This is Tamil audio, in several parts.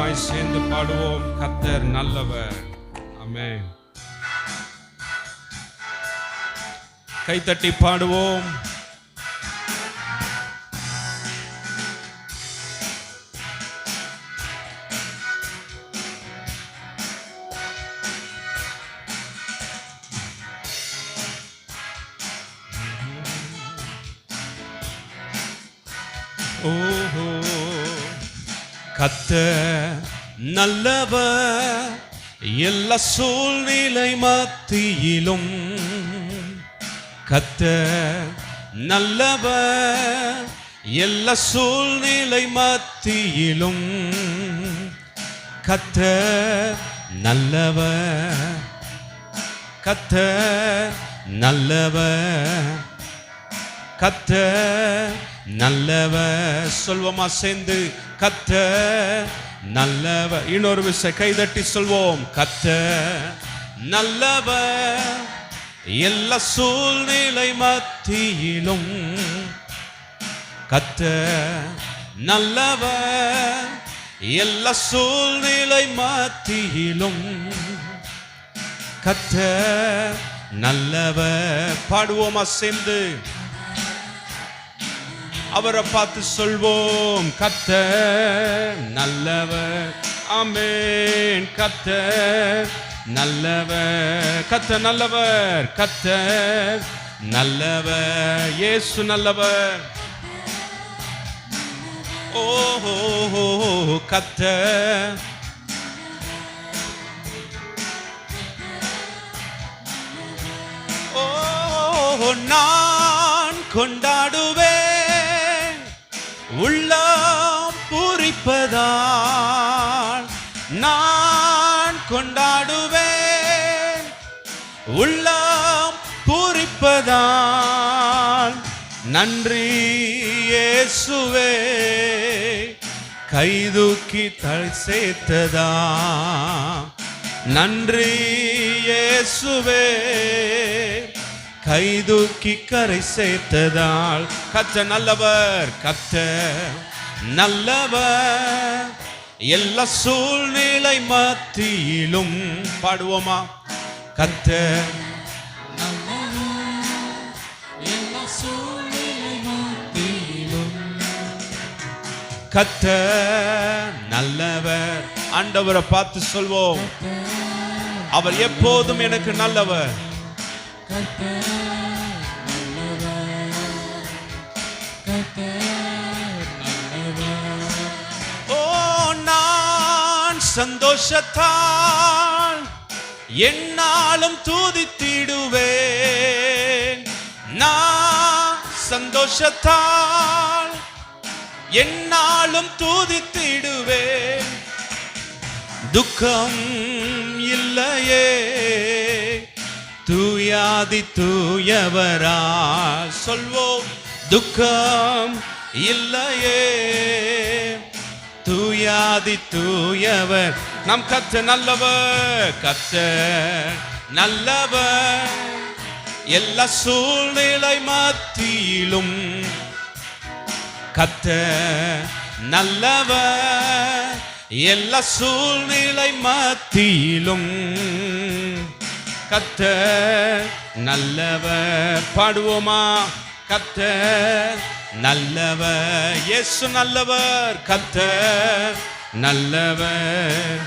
சத்தமாய் சேர்ந்து பாடுவோம், கர்த்தர் நல்லவர். ஆமென். கைத்தட்டி பாடுவோம். ஓஹோ, கர்த்தர் நல்லவர், எல்லா சூழ்நிலை மத்தியிலும் கர்த்தர் நல்லவர், எல்லா சூழ்நிலை மத்தியிலும் கர்த்தர் நல்லவர், கர்த்தர் நல்லவர், கர்த்தர் நல்லவர். சொல்வோமா சேர்ந்து, கர்த்தர் நல்லவர். இன்னொரு விஷயம் கைதட்டி சொல்வோம், கர்த்தர் நல்லவர், எல்லா சூழ்நிலை மத்தியிலும் கர்த்தர் நல்லவர், எல்லா சூழ்நிலை மத்தியிலும் கர்த்தர் நல்லவர். பாடுவோமா சேர்ந்து, அவரை பார்த்து சொல்வோம், கர்த்தர் நல்லவர். ஆமென். கர்த்தர் நல்லவர், கர்த்தர் நல்லவர், கர்த்தர் நல்லவர், இயேசு நல்லவர். ஓஹோ, கர்த்தர் ஓஹோ, நான் கொண்டாடுவேன் உள்ளம் பூரிப்பதால், நான் கொண்டாடுவேன் உள்ளம் பூரிப்பதால். நன்றி இயேசுவே, கைதூக்கி தலை சேர்த்ததா. நன்றி இயேசுவே, கைதூக்கி கரை சேர்த்ததால். கர்த்தர் நல்லவர், கர்த்தர் நல்லவர், எல்லா சூழ்நிலை மத்தியிலும். பாடுவோமா, கர்த்தர் கர்த்தர் நல்லவர். ஆண்டவரை பார்த்து சொல்வோம், அவர் எப்போதும் எனக்கு நல்லவர். ஓ, நான் சந்தோஷத்தால் என்னாலும் துதித்திடுவேன், நான் சந்தோஷத்தால் என்னாலும் துதித்திடுவேன். துக்கம் இல்லையே, தூயாதி தூயவரா. சொல்வோம், துக்கம் இல்லையே, தூயாதி தூயவர். நம் கர்த்தர் நல்லவர், கர்த்தர் நல்லவர், எல்லா சூழ்நிலை மத்தியிலும் கர்த்தர் நல்லவர், எல்லா சூழ்நிலை மத்தியிலும் கர்த்தர் நல்லவர். பாடுவோமா, கர்த்தர் நல்லவர், இயேசு நல்லவர், கர்த்தர் நல்லவர்,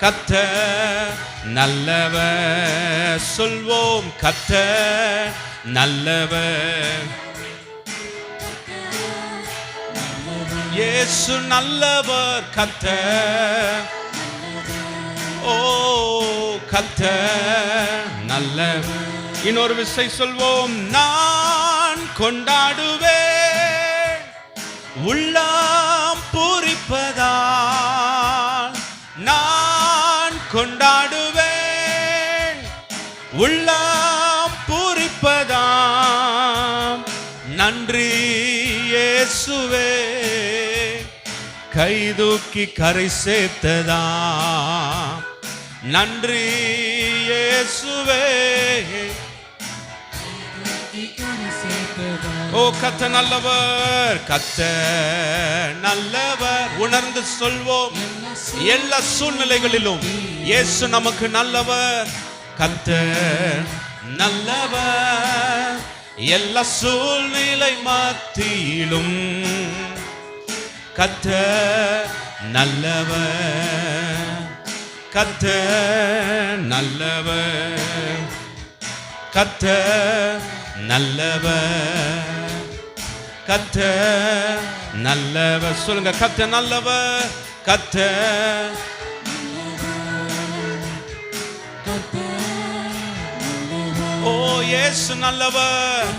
கர்த்தர் நல்லவர். சொல்வோம், கர்த்தர் நல்லவர், இயேசு நல்லவர், கர்த்தர். ஓ, கர்த்தர் நல்லவர். இன்னொரு விஷயம் சொல்வோம், நான் கொண்டாடுவேன் உள்ளம் பூரிப்பதால், நான் கொண்டாடுவேன் உள்ளம் பூரிப்பதால். நன்றி இயேசுவே, கைதூக்கி கரை சேர்த்ததா. நன்றி இயேசுவே, ஓ கர்த்தர் நல்லவர், கர்த்தர் நல்லவர். உணர்ந்து சொல்வோம், எல்லா சூழ்நிலைகளிலும் இயேசு நமக்கு நல்லவர். கர்த்தர் நல்லவர், எல்லா சூழ்நிலை மத்தியிலும் கர்த்தர் நல்லவர். கர்த்தர் நல்லவர், கர்த்தர் நல்லவர், கர்த்தர் நல்லவர். சொல்லுங்க, கர்த்தர் நல்லவர், கர்த்தர். ஓ இயேசு நல்லவர்,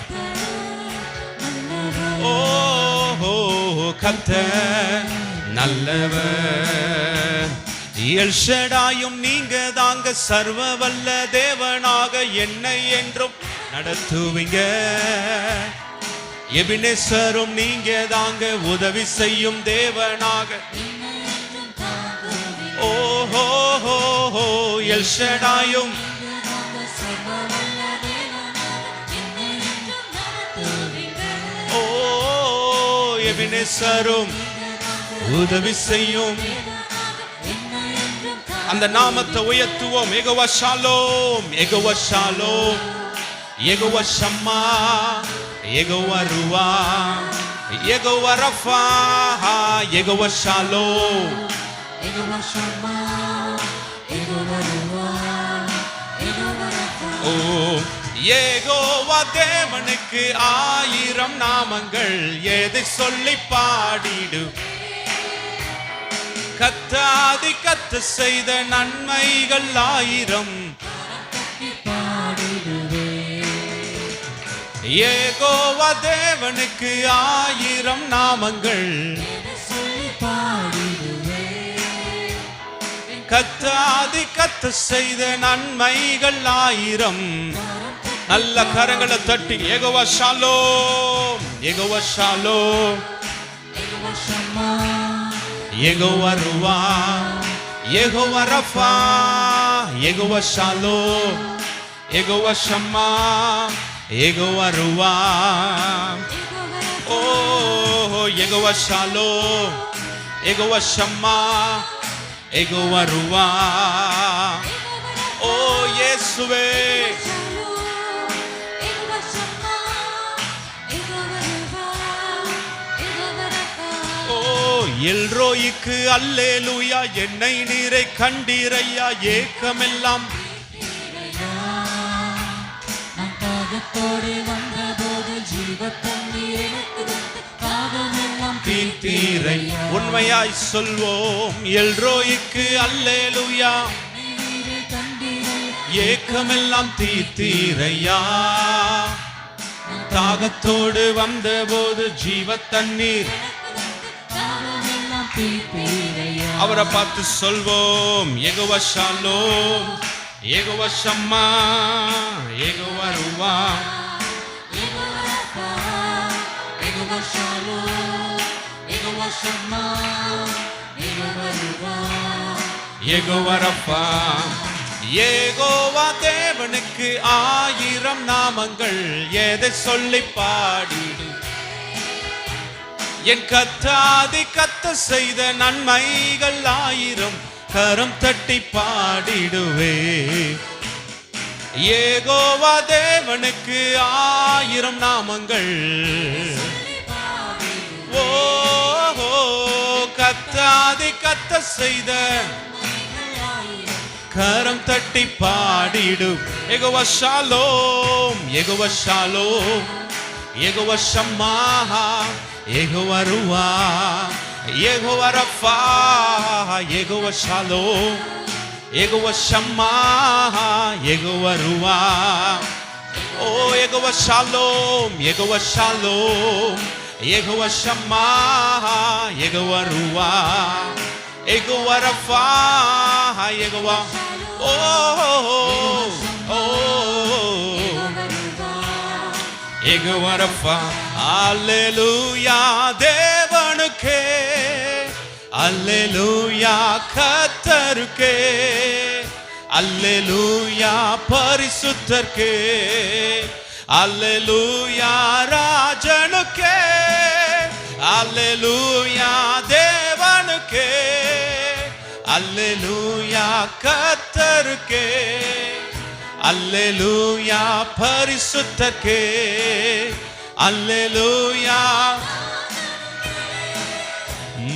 ஓ கர்த்தர் நல்லவர். எல்ஷடாயும் நீங்க தாங்க சர்வ வல்ல தேவனாக என்னை என்றும் நடத்துவீங்க. எபினேசரும் நீங்க தாங்க உதவி செய்யும் தேவனாக. ஓஹோ எல்ஷடாயும் ஓ எபினேசரும் உதவி செய்யும். அந்த நாமத்தை உயர்த்துவோம். யெகோவா ஷாலோம், யெகோவா ஷாலோம், யெகோவா ஷம்மா, யெகோவா ருவா, யெகோவா ரஃபா, யெகோவா ஷாலோம், யெகோவா ஷம்மா, யெகோவா ருவா, யெகோவா ரஃபா. ஓ யெகோவா தேவனுக்கு 1000 நாமங்கள், எதை சொல்லி பாடிடு. கத்தாதி கத்த செய்த நன்மைகள் 1000 யெகோவா தேவனுக்கு 1000 நாமங்கள், கத்தாதி கத்த செய்த நன்மைகள் 1000. நல்ல கரங்களை தட்டி யெகோவா ஷாலோம், யெகோவா ஷாலோம், யெகோவா ஷம்மா, யெகோவா ருவா, யெகோவா ரஃபா, யெகோவா ஷாலோம், யெகோவா ஷம்மா, யெகோவா ருவா. ஓ யெகோவா ஷாலோம், யெகோவா ஷம்மா, யெகோவா ருவா. ஓ இயேசுவே, எல்ரோய்க்கு அல்லேலூயா, என்னை நீரை கண்டீரையா, ஏக்கமெல்லாம் தீர்த்தீரை. உண்மையாய் சொல்வோம், எல்ரோய்க்கு அல்லேலூயா, ஏக்கமெல்லாம் தீர்த்தீரையா. தாகத்தோடு வந்தபோது ஜீவ தண்ணீர். அவரை பார்த்து சொல்வோம், யெகோவா ஷாலோம், யெகோவா ஷம்மா, யெகோவா ருவா, யெகோவா ஷாலோம், யெகோவா ஷம்மா, யெகோவா ருவா, யெகோவா ரஃபா. யெகோவா தேவனுக்கு 1000 நாமங்கள், எதை சொல்லி பாடிடு. என் கத்தாதி கத்த செய்த நன்மைகள் 1000, கரம் தட்டி பாடிடுவே. யெகோவா தேவனுக்கு 1000 நாமங்கள். ஓ கத்தாதி கத்த செய்த, கரம் தட்டி பாடிடு. யெகோவா ஷாலோம், யெகோவா ஷாலோம், யெகோவா ஷம்மா, யெகோவா ருவா, யெகோவா ரஃபா, யெகோவா ஷாலோம், யெகோவா ஷம்மா, யெகோவா ருவா. ஓ யெகோவா ஷாலோம், யெகோவா ஷாலோம், யெகோவா ஷம்மா, யெகோவா ருவா, யெகோவா ரஃபா, யெகோவா. ஓ யெகோவா ரஃபா. அல்லேலூயா தேவனுக்கே, அல்லேலூயா கர்த்தருக்கே, அல்லேலூயா பரிசுத்தர்க்கே, அல்லேலூயா ராஜனுக்கே, அல்லேலூயா தேவனுக்கே, அல்லேலூயா கர்த்தருக்கே, அல்லேலூயா பரிசுத்தருக்கே, அல்லேலூயா.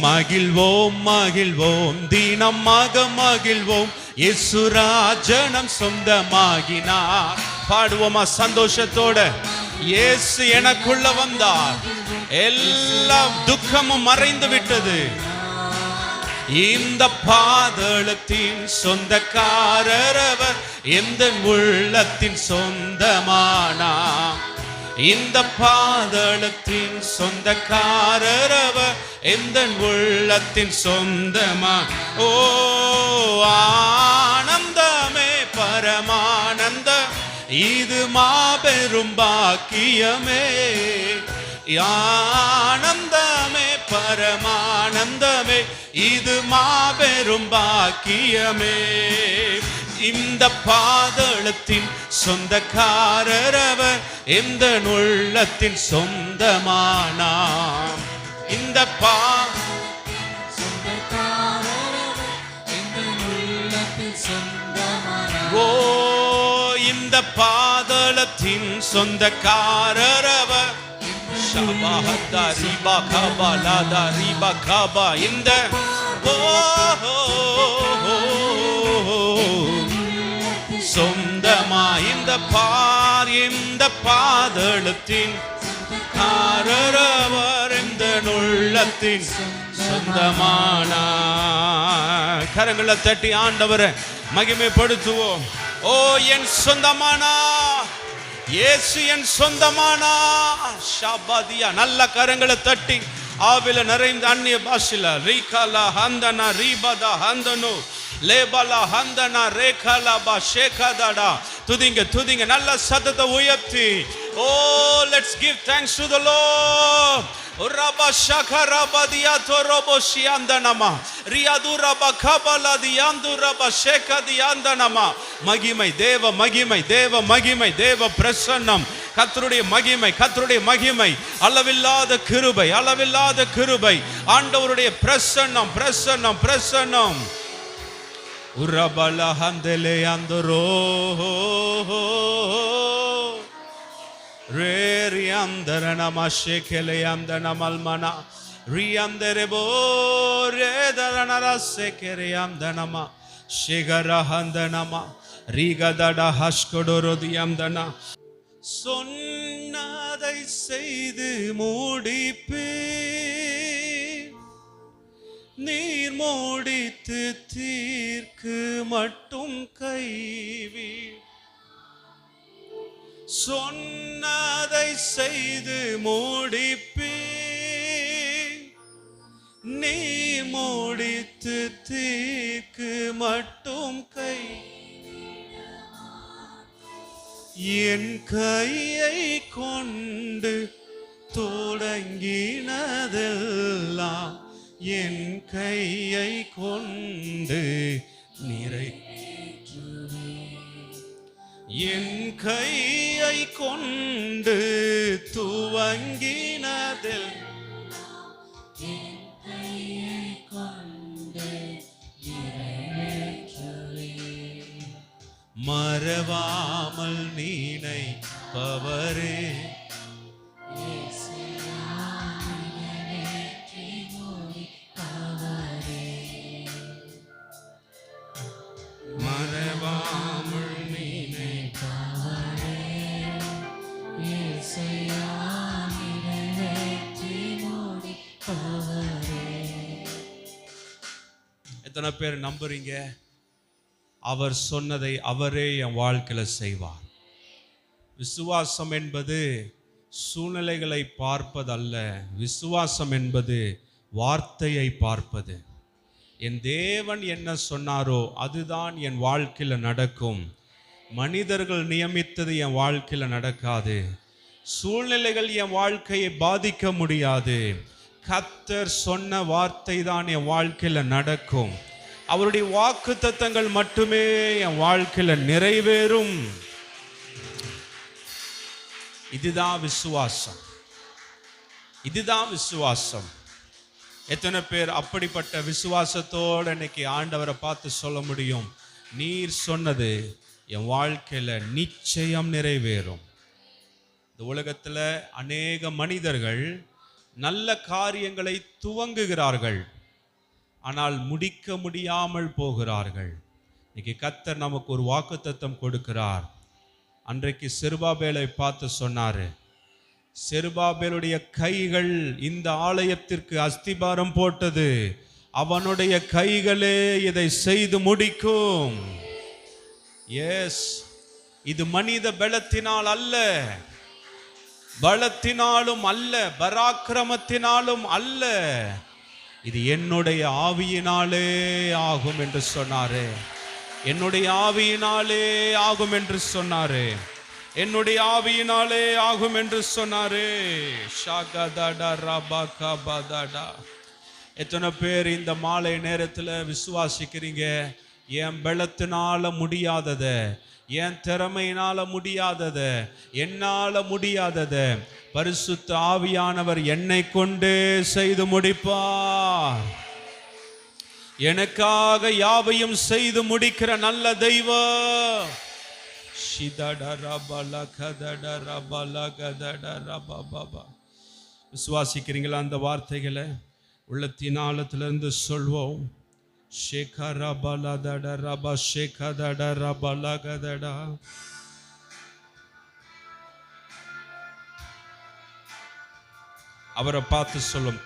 மகிழ்வோம் மகிழ்வோம் தினமாக மகிழ்வோம், இயேசு ராஜனம் சொந்தமாகினார். பாடுவோமா சந்தோஷத்தோட. இயேசு எனக்குள்ள வந்தார், எல்லா துக்கமும் மறைந்து விட்டது. இந்த பாதாளத்தின் சொந்தக்காரர் அவர், எந்த உள்ளத்தின் சொந்தமானார். இந்த பாதாளத்தின் சொந்தக்காரர் அவர், எந்த உள்ளத்தின் சொந்தமா. ஓ ஆனந்தமே பரமானந்த, இது மாபெரும் பாக்கியமே. ஆனந்தமே பரமானந்தமே, இது மாபெரும் பாக்கியமே. இந்த பாதாளத்தின் சொந்தக்காரர் அவர், எந்த உள்ளத்தின் சொந்தமானார். இந்த ஓ இந்த பாதாளத்தின் சொந்தக்காரர் அவர், ஷபாஹதா ரிபா கபா லாதா ரிபா கபா. இந்த சொந்தமா இந்த பாதாளத்தின் காரரவர், இந்த உள்ளத்தின் சொந்தமான. கரங்களை தட்டி ஆண்டவரை மகிமைப்படுத்துவோம். ஓ என் சொந்தமானா இயேசு, என் சொந்தமானா ஷாபாதியா. நல்ல கரங்களை தட்டி ஆவில நிறைந்த அந்நிய பாஷையில ரீகாலா ஹந்தனா ரீபதா ஹந்தனு லேபலா ஹந்தனா ரேகாலா பா ஷேகாதாடா. துதிங்க துதிங்க, நல்ல சத்தத்தை உயர்த்தி. Oh let's give thanks to the Lord. ரபா ஷகரபதியா தோரோபோஷி அந்தனமா ரியாதுரபா கபலதியாந்துரபா ஷேகதியாந்தனமா. மகிமை தேவ மகிமை, தேவ மகிமை, தேவ பிரசன்னம், கர்த்தருடைய மகிமை, கர்த்தருடைய மகிமை, அளவில்லாத கிருபை, அளவில்லாத கிருபை, ஆண்டவருடைய பிரசன்னம் பிரசன்னம் பிரசன்னம். உரபல ஹந்தலே அந்தரோ ரே ரியாந்தரனமா ஷேகலே அந்தனமல்மனா ரியாந்தரபோ ரே தரனரா ஷேகரே அந்தனமா ஷேகரஹந்தனமா ரிகதட ஹஷ்கடோரோதியம்தனா. சொன்னதை செய்து முடிப்பே, நீர் முடித்து தீர்க்கு மட்டும் கைவி. சொன்னதை செய்து முடிப்பே, நீ முடித்து தீர்க்கு மட்டும் கை. என் கையை கொண்டு தொடங்கினதெல்லாம், என் கையை கொண்டு நிறை. என் கையை கொண்டு துவங்கினதில், மறவாமல் நினைப்பவரே, மறவாமல் நினைப்பவரே, எத்தனை பேர் நம்புறீங்க அவர் சொன்னதை அவரே என் வாழ்க்கையில செய்வார்? விசுவாசம் என்பது சூழ்நிலைகளை பார்ப்பதல்ல, விசுவாசம் என்பது வார்த்தையை பார்ப்பது. என் தேவன் என்ன சொன்னாரோ அதுதான் என் வாழ்க்கையில நடக்கும். மனிதர்கள் நியமித்தது என் வாழ்க்கையில நடக்காது. சூழ்நிலைகள் என் வாழ்க்கையை பாதிக்க முடியாது. கர்த்தர் சொன்ன வார்த்தை தான் என் வாழ்க்கையில நடக்கும். அவருடைய வாக்குத்தத்தங்கள் மட்டுமே என் வாழ்க்கையில நிறைவேறும். இதுதான் விசுவாசம். இதுதான் விசுவாசம். எத்தனை பேர் அப்படிப்பட்ட விசுவாசத்தோடு இன்னைக்கு ஆண்டவரை பார்த்து சொல்ல முடியும், நீர் சொன்னது என் வாழ்க்கையில நிச்சயம் நிறைவேறும். இந்த உலகத்தில் அநேக மனிதர்கள் நல்ல காரியங்களை துவங்குகிறார்கள், ஆனால் முடிக்க முடியாமல் போகிறார்கள். இன்னைக்கு கர்த்தர் நமக்கு ஒரு வாக்குத்தத்தம் கொடுக்கிறார். அன்றைக்கு செருபாபேலை பார்த்து சொன்னாரு, செருபாபேலுடைய கைகள் இந்த ஆலயத்திற்கு அஸ்திபாரம் போட்டது, அவனுடைய கைகளே இதை செய்து முடிக்கும். எஸ், இது மனித பலத்தினால் அல்ல, பலத்தினாலும் அல்ல, பராக்கிரமத்தினாலும் அல்ல, இது என்னுடைய ஆவியினாலே ஆகும் என்று சொன்னாரு. என்னுடைய ஆவியினாலே ஆகும் என்று சொன்னாரு. என்னுடைய ஆவியினாலே ஆகும் என்று சொன்னாரு. எத்தனை பேர் இந்த மாலை நேரத்தில் விசுவாசிக்கிறீங்க, என் பலத்தினால முடியாதத, என் திறமையினால முடியாதத, என்னால முடியாதத பரிசுத்த ஆவியானவர் என்னை கொண்டே செய்து முடிப்பார். எனக்காக யாவையும் செய்து முடிக்கிற நல்ல தெய்வம். விசுவாசிக்கிறீங்களா? அந்த வார்த்தைகளை உள்ளத்தின் ஆழத்திலிருந்து சொல்வோம். அவரை பார்த்து சொல்லும்,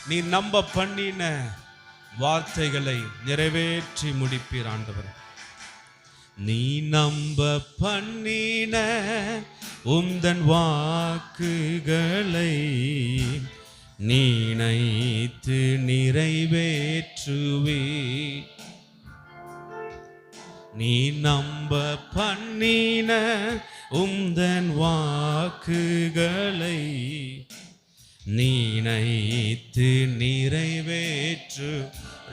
நீ நம்ப பண்ணின வார்த்தைகளை நிறைவேற்றி முடிப்பீர் ஆண்டவர். நீ நம்ப பண்ணின உந்தன் வாக்குகளை நினைத்து நிறைவேற்றுவே. நீ நம்ப பண்ணின உந்தன் வாக்குகளை நினைத்து நிறைவேற்று.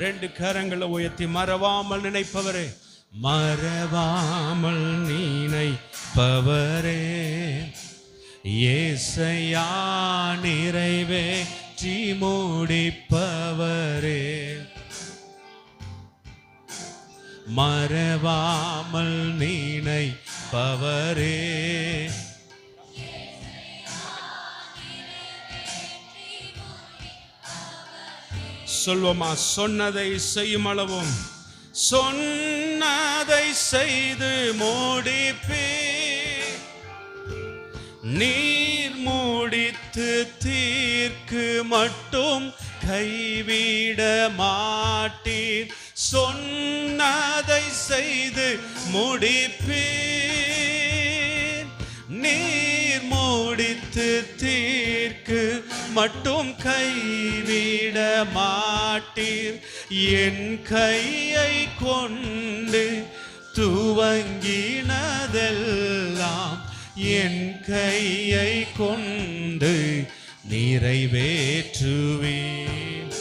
ரெண்டு கரங்களை உயர்த்தி மறவாமல் நினைப்பவரே, மறவாமல் நினைப்பவரே, ஏசையா நிறைவேற்றி முடிப்பவரே, மறவாமல் நினைப்பவரே. சொல்வோமா? சொன்னதை செய்யும் அளவும், சொன்னதை செய்து முடிப்பீர், நீர் முடித்து தீர்க்கு மட்டும் கைவிட மாட்டீர். சொன்னதை செய்து முடிப்பீர், நீர் முடித்து தீர்க்கு மட்டும் கைவிட மாட்டீர். என் கையை கொண்டு துவங்கினதெல்லாம் என் கையை கொண்டு நிறைவேற்றுவேன்.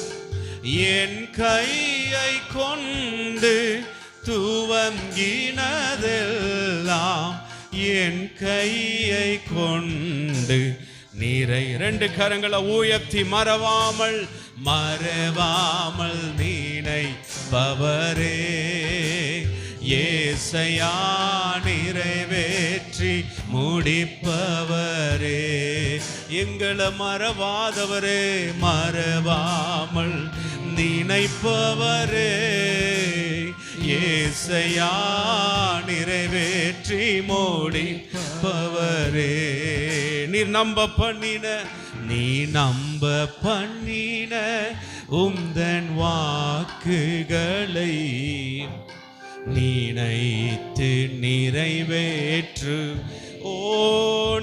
என் கையை கொண்டு துவங்கினதெல்லாம் என் கையை கொண்டு ரெண்டு கரங்களை உயர்த்தி மறவாமல், மறவாமல் நினைப்பவரே, ஏசையா நிறைவேற்றி முடிப்பவரே. எங்களை மறவாதவரே, மறவாமல் நினைப்பவரே, ஏசையா நிறைவேற்றி முடிப்பவரே. நீ நம்ப பண்ணின, நீ நம்ப பண்ணின உந்தன் வாக்குகளை நினைத்து நிறைவேற்று. ஓ,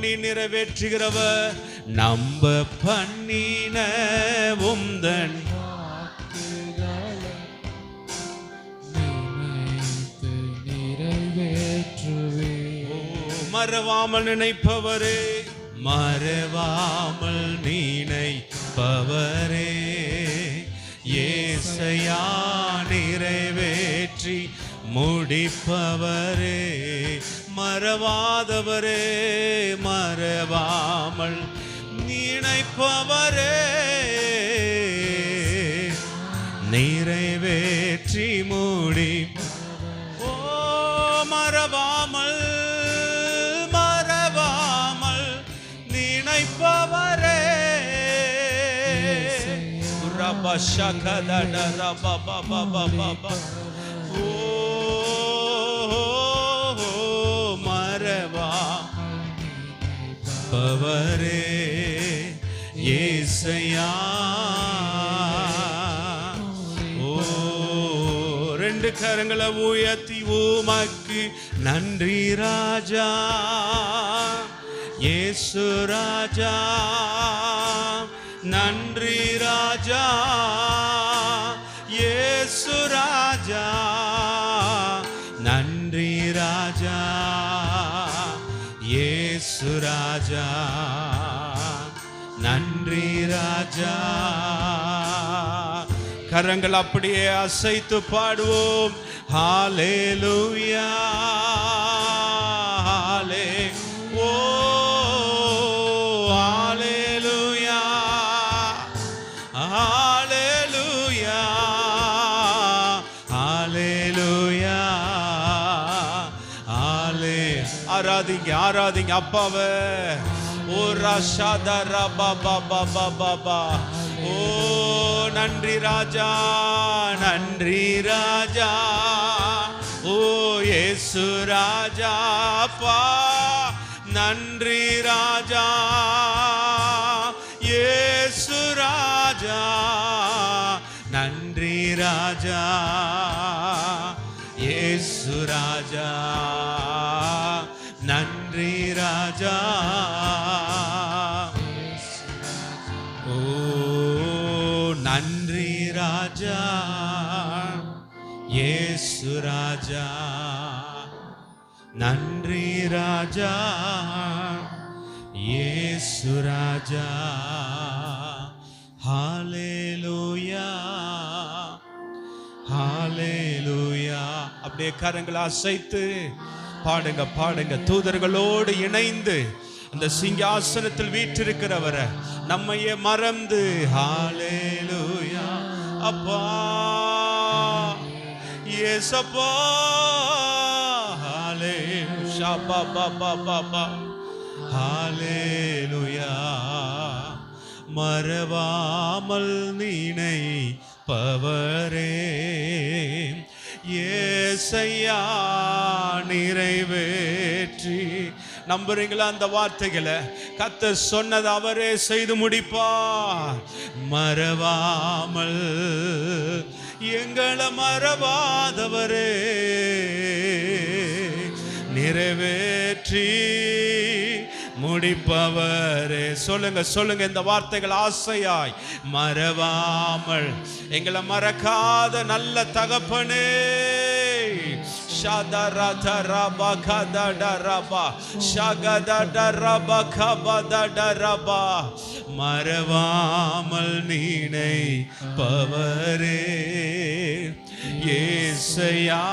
நீ நிறைவேற்றுகிறவர். நம்ப பண்ணின உந்தன் வாக்குகளை நினைத்து நிறைவேற்றுவே. ஓ, மறவாமல் நினைப்பவரே, மறவாமல் நினைப்பவரே, ஏசையா நிறைவேற்றி முடிப்பவரே, மறவாதவரே, மறவாமல் நினைப்பவரே, நிறைவேற்றி மூடி. ஓ மறவாமல் மறவாமல் நினைப்பவரே, ரபா ஷகதட ரபா பபா பபா. ஓ மறவாபவரே இயேசையா. ரெண்டு கரங்களை உயர்த்தி உமக்கு நன்றி ராஜா, இயேசு ராஜா, நன்றி ராஜா, இயேசு ராஜா, நன்றி ராஜா, இயேசு ராஜா, நன்றி ராஜா. கரங்கள் அப்படியே அசைத்து பாடுவோம். ஹalleluya, ஹalலே ஓ ஹalleluya, ஹalleluya, ஹalleluya, ஹalலே. ஆராதிங்க ஆராதிங்க அப்பாவே. ஓ ராஷாதரா பாபா பாபா பாபா. ஓ நன்றி ராஜா, நன்றி ராஜா, ஓ இயேசு ராஜா பா. நன்றி ராஜா, இயேசு ராஜா, நன்றி ராஜா, இயேசு ராஜா, நன்றி ராஜா. ஓ நன்றி ராஜா, இயேசு ராஜா, நன்றி ராஜா, இயேசு ராஜா. ஹalleluya, ஹalleluya. அப்படியே கரங்களை அசைத்து பாடுங்க பாடுங்க. தூதர்களோடு இணைந்து அந்த சிங்காசனத்தில் வீற்றிருக்கிறவரை நம்மையே மறந்து. ஹalleluya அப்பா, இயேசப்பா, ஹalleluya பாபா பாபா, ஹalleluya. மறவாமல் நினைப்பவரே இயேசையா, நிறைவேற்றி. நம்புறீங்களா அந்த வார்த்தைகளை? கர்த்தர் சொன்னது அவரே செய்து முடிப்பார். மறவாமல் எங்களை மறவாதவரே, நிறைவேற்றி முடிப்பவரே. சொல்லுங்க சொல்லுங்க இந்த வார்த்தைகள் ஆசையாய். மறவாமல் எங்களை மறக்காத நல்ல தகப்பனே. மறவாமல் நினைப்பவரே இயேசையா,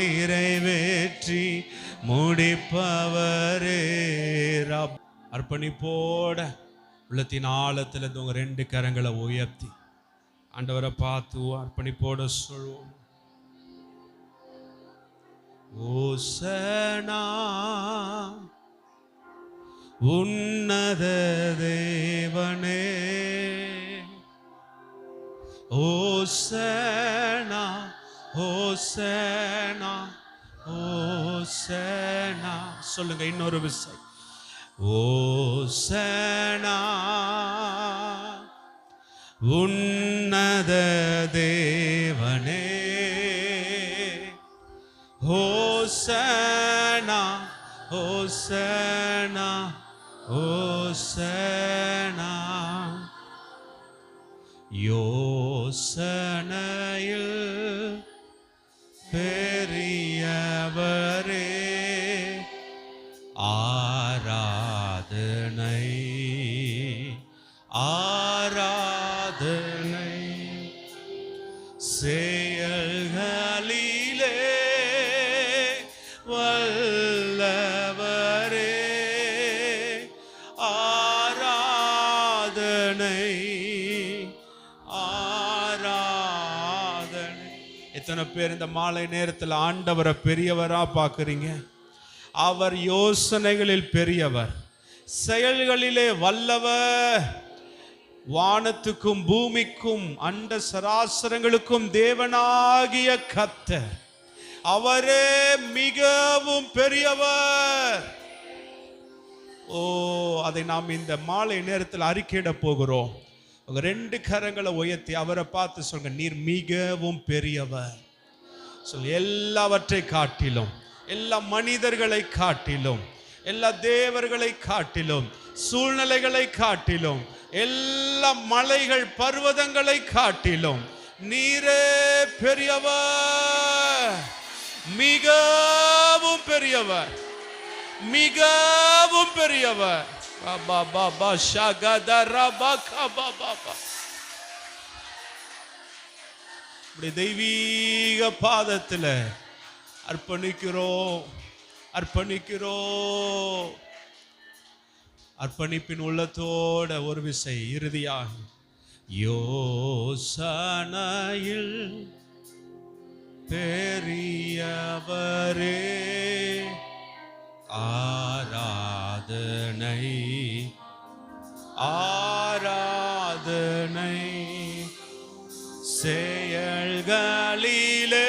நிறைவேற்றி முடிப்பவரே. அர்ப்பணிப்போட உள்ளத்தின் ஆழத்தில் இருந்து உங்க ரெண்டு கரங்களை உயர்த்தி ஆண்டவரை பார்த்து அர்ப்பணிப்போட சொல்லுவோம். ஓசனா உன்னத தேவனே, ஓசனா ஓசனா ஓசனா. சொல்லுங்க இன்னொரு விசை. ஓசனா உன்னத தேவனே, ஓசனா ஓசனா ஓசனா. யோசனையில் பெரியவரே, ஆராதனை ஆராதனை. செயல்களிலே வல்ல எத்தனை பேர் இந்த மாலை நேரத்தில் ஆண்டவரை பெரியவரா பார்க்குறீங்க? அவர் யோசனைகளில் பெரியவர், செயல்களிலே வல்லவர். வானத்துக்கும் பூமிக்கும் அண்ட சராசரங்களுக்கும் தேவனாகிய கர்த்தர், அவரே மிகவும் பெரியவர். அதை நாம் இந்த மாலை நேரத்தில் அறிக்கையிட போகிறோம். உங்க 2 கரங்களை உயர்த்தி அவரை பார்த்து சொல்லுங்க, நீர் மிகவும் பெரியவர். எல்லாவற்றை காட்டிலும், எல்லா மனிதர்களை காட்டிலும், எல்லா தேவர்களை காட்டிலும், சூழ்நிலைகளை காட்டிலும், எல்லா மலைகள் பர்வதங்களை காட்டிலும் நீரே பெரியவர், மிகவும் பெரியவர், மிகவும் பெரியவர். தெய்வீக பாதத்துல அர்ப்பணிக்கிறோம், அர்ப்பணிக்கிறோம். அர்ப்பணிப்பின் உள்ளத்தோட ஒரு விசை இறுதியாக யோசனையில் பெரியவரே ஆராதனை, ஆராதனை செயல்களிலே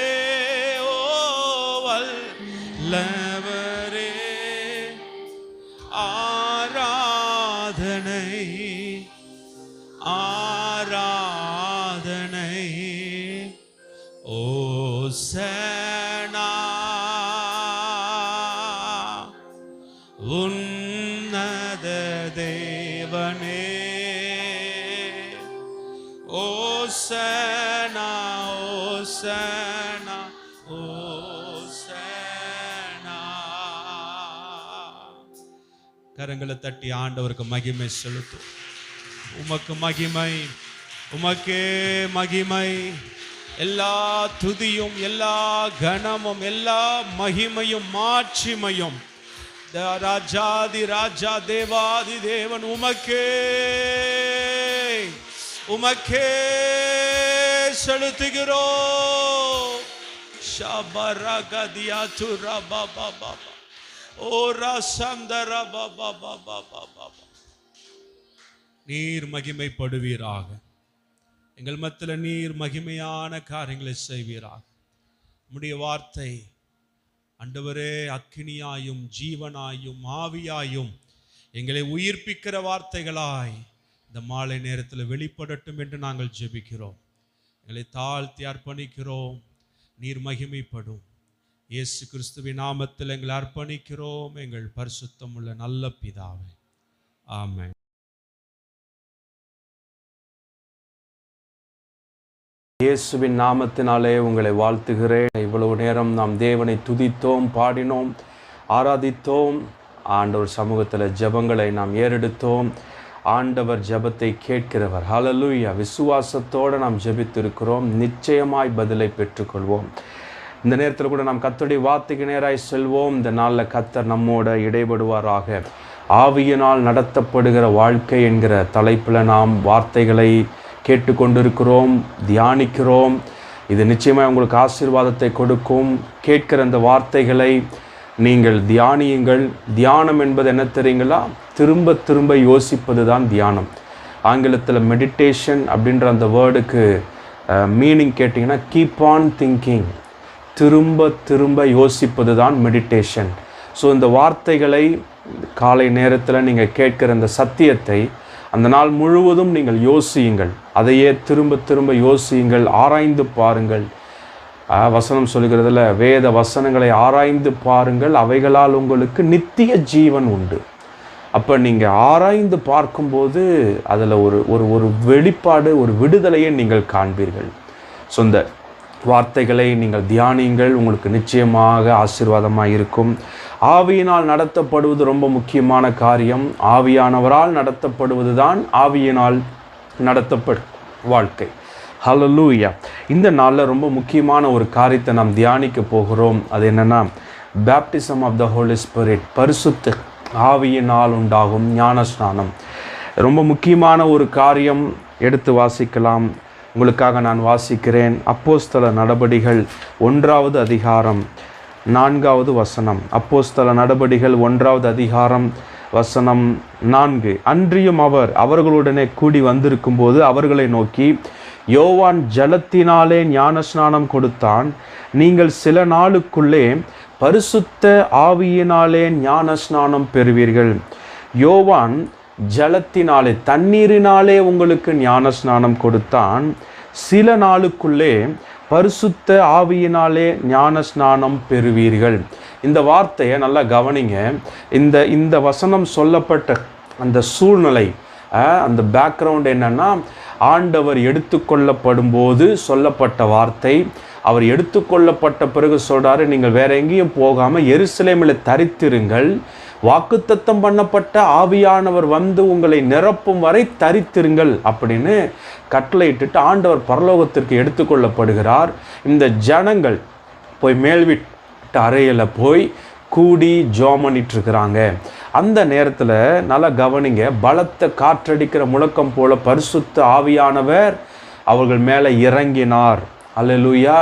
வல்லவரே ஆராதனை, ஆராதனை ஓசனா உன்னத தேவனே, ஓசனா ஓசனா ஓசனா. கரங்களை தட்டி ஆண்டவருக்கு மகிமை செலுத்தும். உமக்கு மகிமை, உமக்கே மகிமை. எல்லா துதியும், எல்லா கனமும், எல்லா மகிமையும் மாட்சிமையும் ராஜாதி ராஜா தேவாதி தேவன் உமக்கே, உமக்கே செலுத்துகிறோம். ஷபரகதியா துரா பாபா பாபா ஓரா சந்தரா பாபா பாபா பாபா. நீர் மகிமைப்படுவீராக, எங்கள் மத்தியில் நீர் மகிமையான காரியங்களை செய்வீராக. உம்முடைய வார்த்தை ஆண்டவரே அக்கினியாயும் ஜீவனாயும் ஆவியாயும் எங்களை உயிர்ப்பிக்கிற வார்த்தைகளாய் இந்த மாலை நேரத்தில் வெளிப்படட்டும் என்று நாங்கள் ஜெபிக்கிறோம். எங்களை தாழ்த்தி அர்ப்பணிக்கிறோம். நீர் மகிமைப்படும். இயேசு கிறிஸ்துவின் நாமத்தில் எங்களை அர்ப்பணிக்கிறோம் எங்கள் பரிசுத்தம் உள்ள நல்ல பிதாவே, ஆமென். இயேசுவின் நாமத்தினாலே உங்களை வாழ்த்துகிறேன். இவ்வளவு நேரம் நாம் தேவனை துதித்தோம், பாடினோம், ஆராதித்தோம். ஆண்டவர் சமூகத்தில் ஜெபங்களை நாம் ஏறெடுத்தோம். ஆண்டவர் ஜெபத்தை கேட்கிறவர். ஹல்லேலூயா. விசுவாசத்தோடு நாம் ஜெபித்திருக்கிறோம், நிச்சயமாய் பதிலை பெற்றுக்கொள்வோம். இந்த நேரத்தில் கூட நாம் கர்த்தருடைய வார்த்தைக்கு நேராய் செல்வோம். இந்த நாளில் கர்த்தர் நம்மோட இடைபடுவாராக. ஆவியினால் நடத்தப்படுகிற வாழ்க்கை என்கிற தலைப்பில் நாம் வார்த்தைகளை கேட்டுக்கொண்டிருக்கிறோம், தியானிக்கிறோம். இது நிச்சயமாக உங்களுக்கு ஆசீர்வாதத்தை கொடுக்கும். கேட்கிற அந்த வார்த்தைகளை நீங்கள் தியானியுங்கள். தியானம் என்பது என்ன தெரியுங்களா? திரும்ப திரும்ப யோசிப்பது தான் தியானம். ஆங்கிலத்தில் மெடிடேஷன் அப்படின்ற அந்த வேர்டுக்கு மீனிங் கேட்டிங்கன்னா கீப் ஆன் திங்கிங். திரும்ப திரும்ப யோசிப்பது தான் மெடிடேஷன். ஸோ இந்த வார்த்தைகளை காலை நேரத்தில் நீங்கள் கேட்கிற அந்த சத்தியத்தை அந்த நாள் முழுவதும் நீங்கள் யோசியுங்கள். அதையே திரும்ப திரும்ப யோசியுங்கள், ஆராய்ந்து பாருங்கள். வசனம் சொல்லுகிறதுல வேத வசனங்களை ஆராய்ந்து பாருங்கள், அவைகளால் உங்களுக்கு நித்திய ஜீவன் உண்டு. அப்போ நீங்கள் ஆராய்ந்து பார்க்கும்போது அதில் ஒரு வெளிப்பாடு, ஒரு விடுதலையை நீங்கள் காண்பீர்கள். சொந்த வார்த்தைகளை நீங்கள் தியானியுங்கள், உங்களுக்கு நிச்சயமாக ஆசீர்வாதமாக இருக்கும். ஆவியினால் நடத்தப்படுவது ரொம்ப முக்கியமான காரியம். ஆவியானவரால் நடத்தப்படுவது தான் ஆவியினால் நடத்தப்படும் வாழ்க்கை. ஹல்லேலூயா. இந்த நாளில் ரொம்ப முக்கியமான ஒரு காரியத்தை நாம் தியானிக்க போகிறோம். அது என்னென்னா, baptism of the holy spirit, பரிசுத்த ஆவியினால் உண்டாகும் ஞானஸ்நானம். ரொம்ப முக்கியமான ஒரு காரியம். எடுத்து வாசிக்கலாம். உங்களுக்காக நான் வாசிக்கிறேன். அப்போஸ்தல நடபடிகள் 1வது அதிகாரம் 4வது வசனம். அப்போஸ்தல நடபடிகள் 1வது அதிகாரம் வசனம் 4. அன்றியும் அவர்களுடனே கூடி வந்திருக்கும் போது அவர்களை நோக்கி, யோவான் ஜலத்தினாலே ஞானஸ்நானம் கொடுத்தான், நீங்கள் சில நாளுக்குள்ளே பரிசுத்த ஆவியினாலே ஞானஸ்நானம் பெறுவீர்கள். யோவான் ஜலத்தினாலே, தண்ணீரினாலே உங்களுக்கு ஞானஸ்நானம் கொடுத்தான், சில நாளுக்குள்ளே பரிசுத்த ஆவியினாலே ஞானஸ்நானம் பெறுவீர்கள். இந்த வார்த்தையை நல்லா கவனிங்க. இந்த வசனம் சொல்லப்பட்ட அந்த சூழ்நிலை, அந்த பேக்ரவுண்ட் என்னன்னா, ஆண்டவர் எடுத்துக்கொள்ளப்படும் போது சொல்லப்பட்ட வார்த்தை. அவர் எடுத்துக்கொள்ளப்பட்ட பிறகு சொல்றாரு, நீங்கள் வேற எங்கேயும் போகாமல் எருசலேமில் தரித்திருங்கள், வாக்குத்தத்தம் பண்ணப்பட்ட ஆவியானவர் வந்து உங்களை நிரப்பும் வரை தரித்திருங்கள் அப்படின்னு கட்டளையிட்டு ஆண்டவர் பரலோகத்திற்கு எடுத்துக்கொள்ளப்படுகிறார். இந்த ஜனங்கள் போய் மேல் வீட்டு அறையில் போய் கூடி ஜெபம் பண்ணிட்டு இருக்கிறாங்க. அந்த நேரத்தில் நல்லா கவனிங்க, பலத்த காற்றடிக்கிற முழக்கம் போல பரிசுத்த ஆவியானவர் அவர்கள் மேலே இறங்கினார். அல்லேலூயா.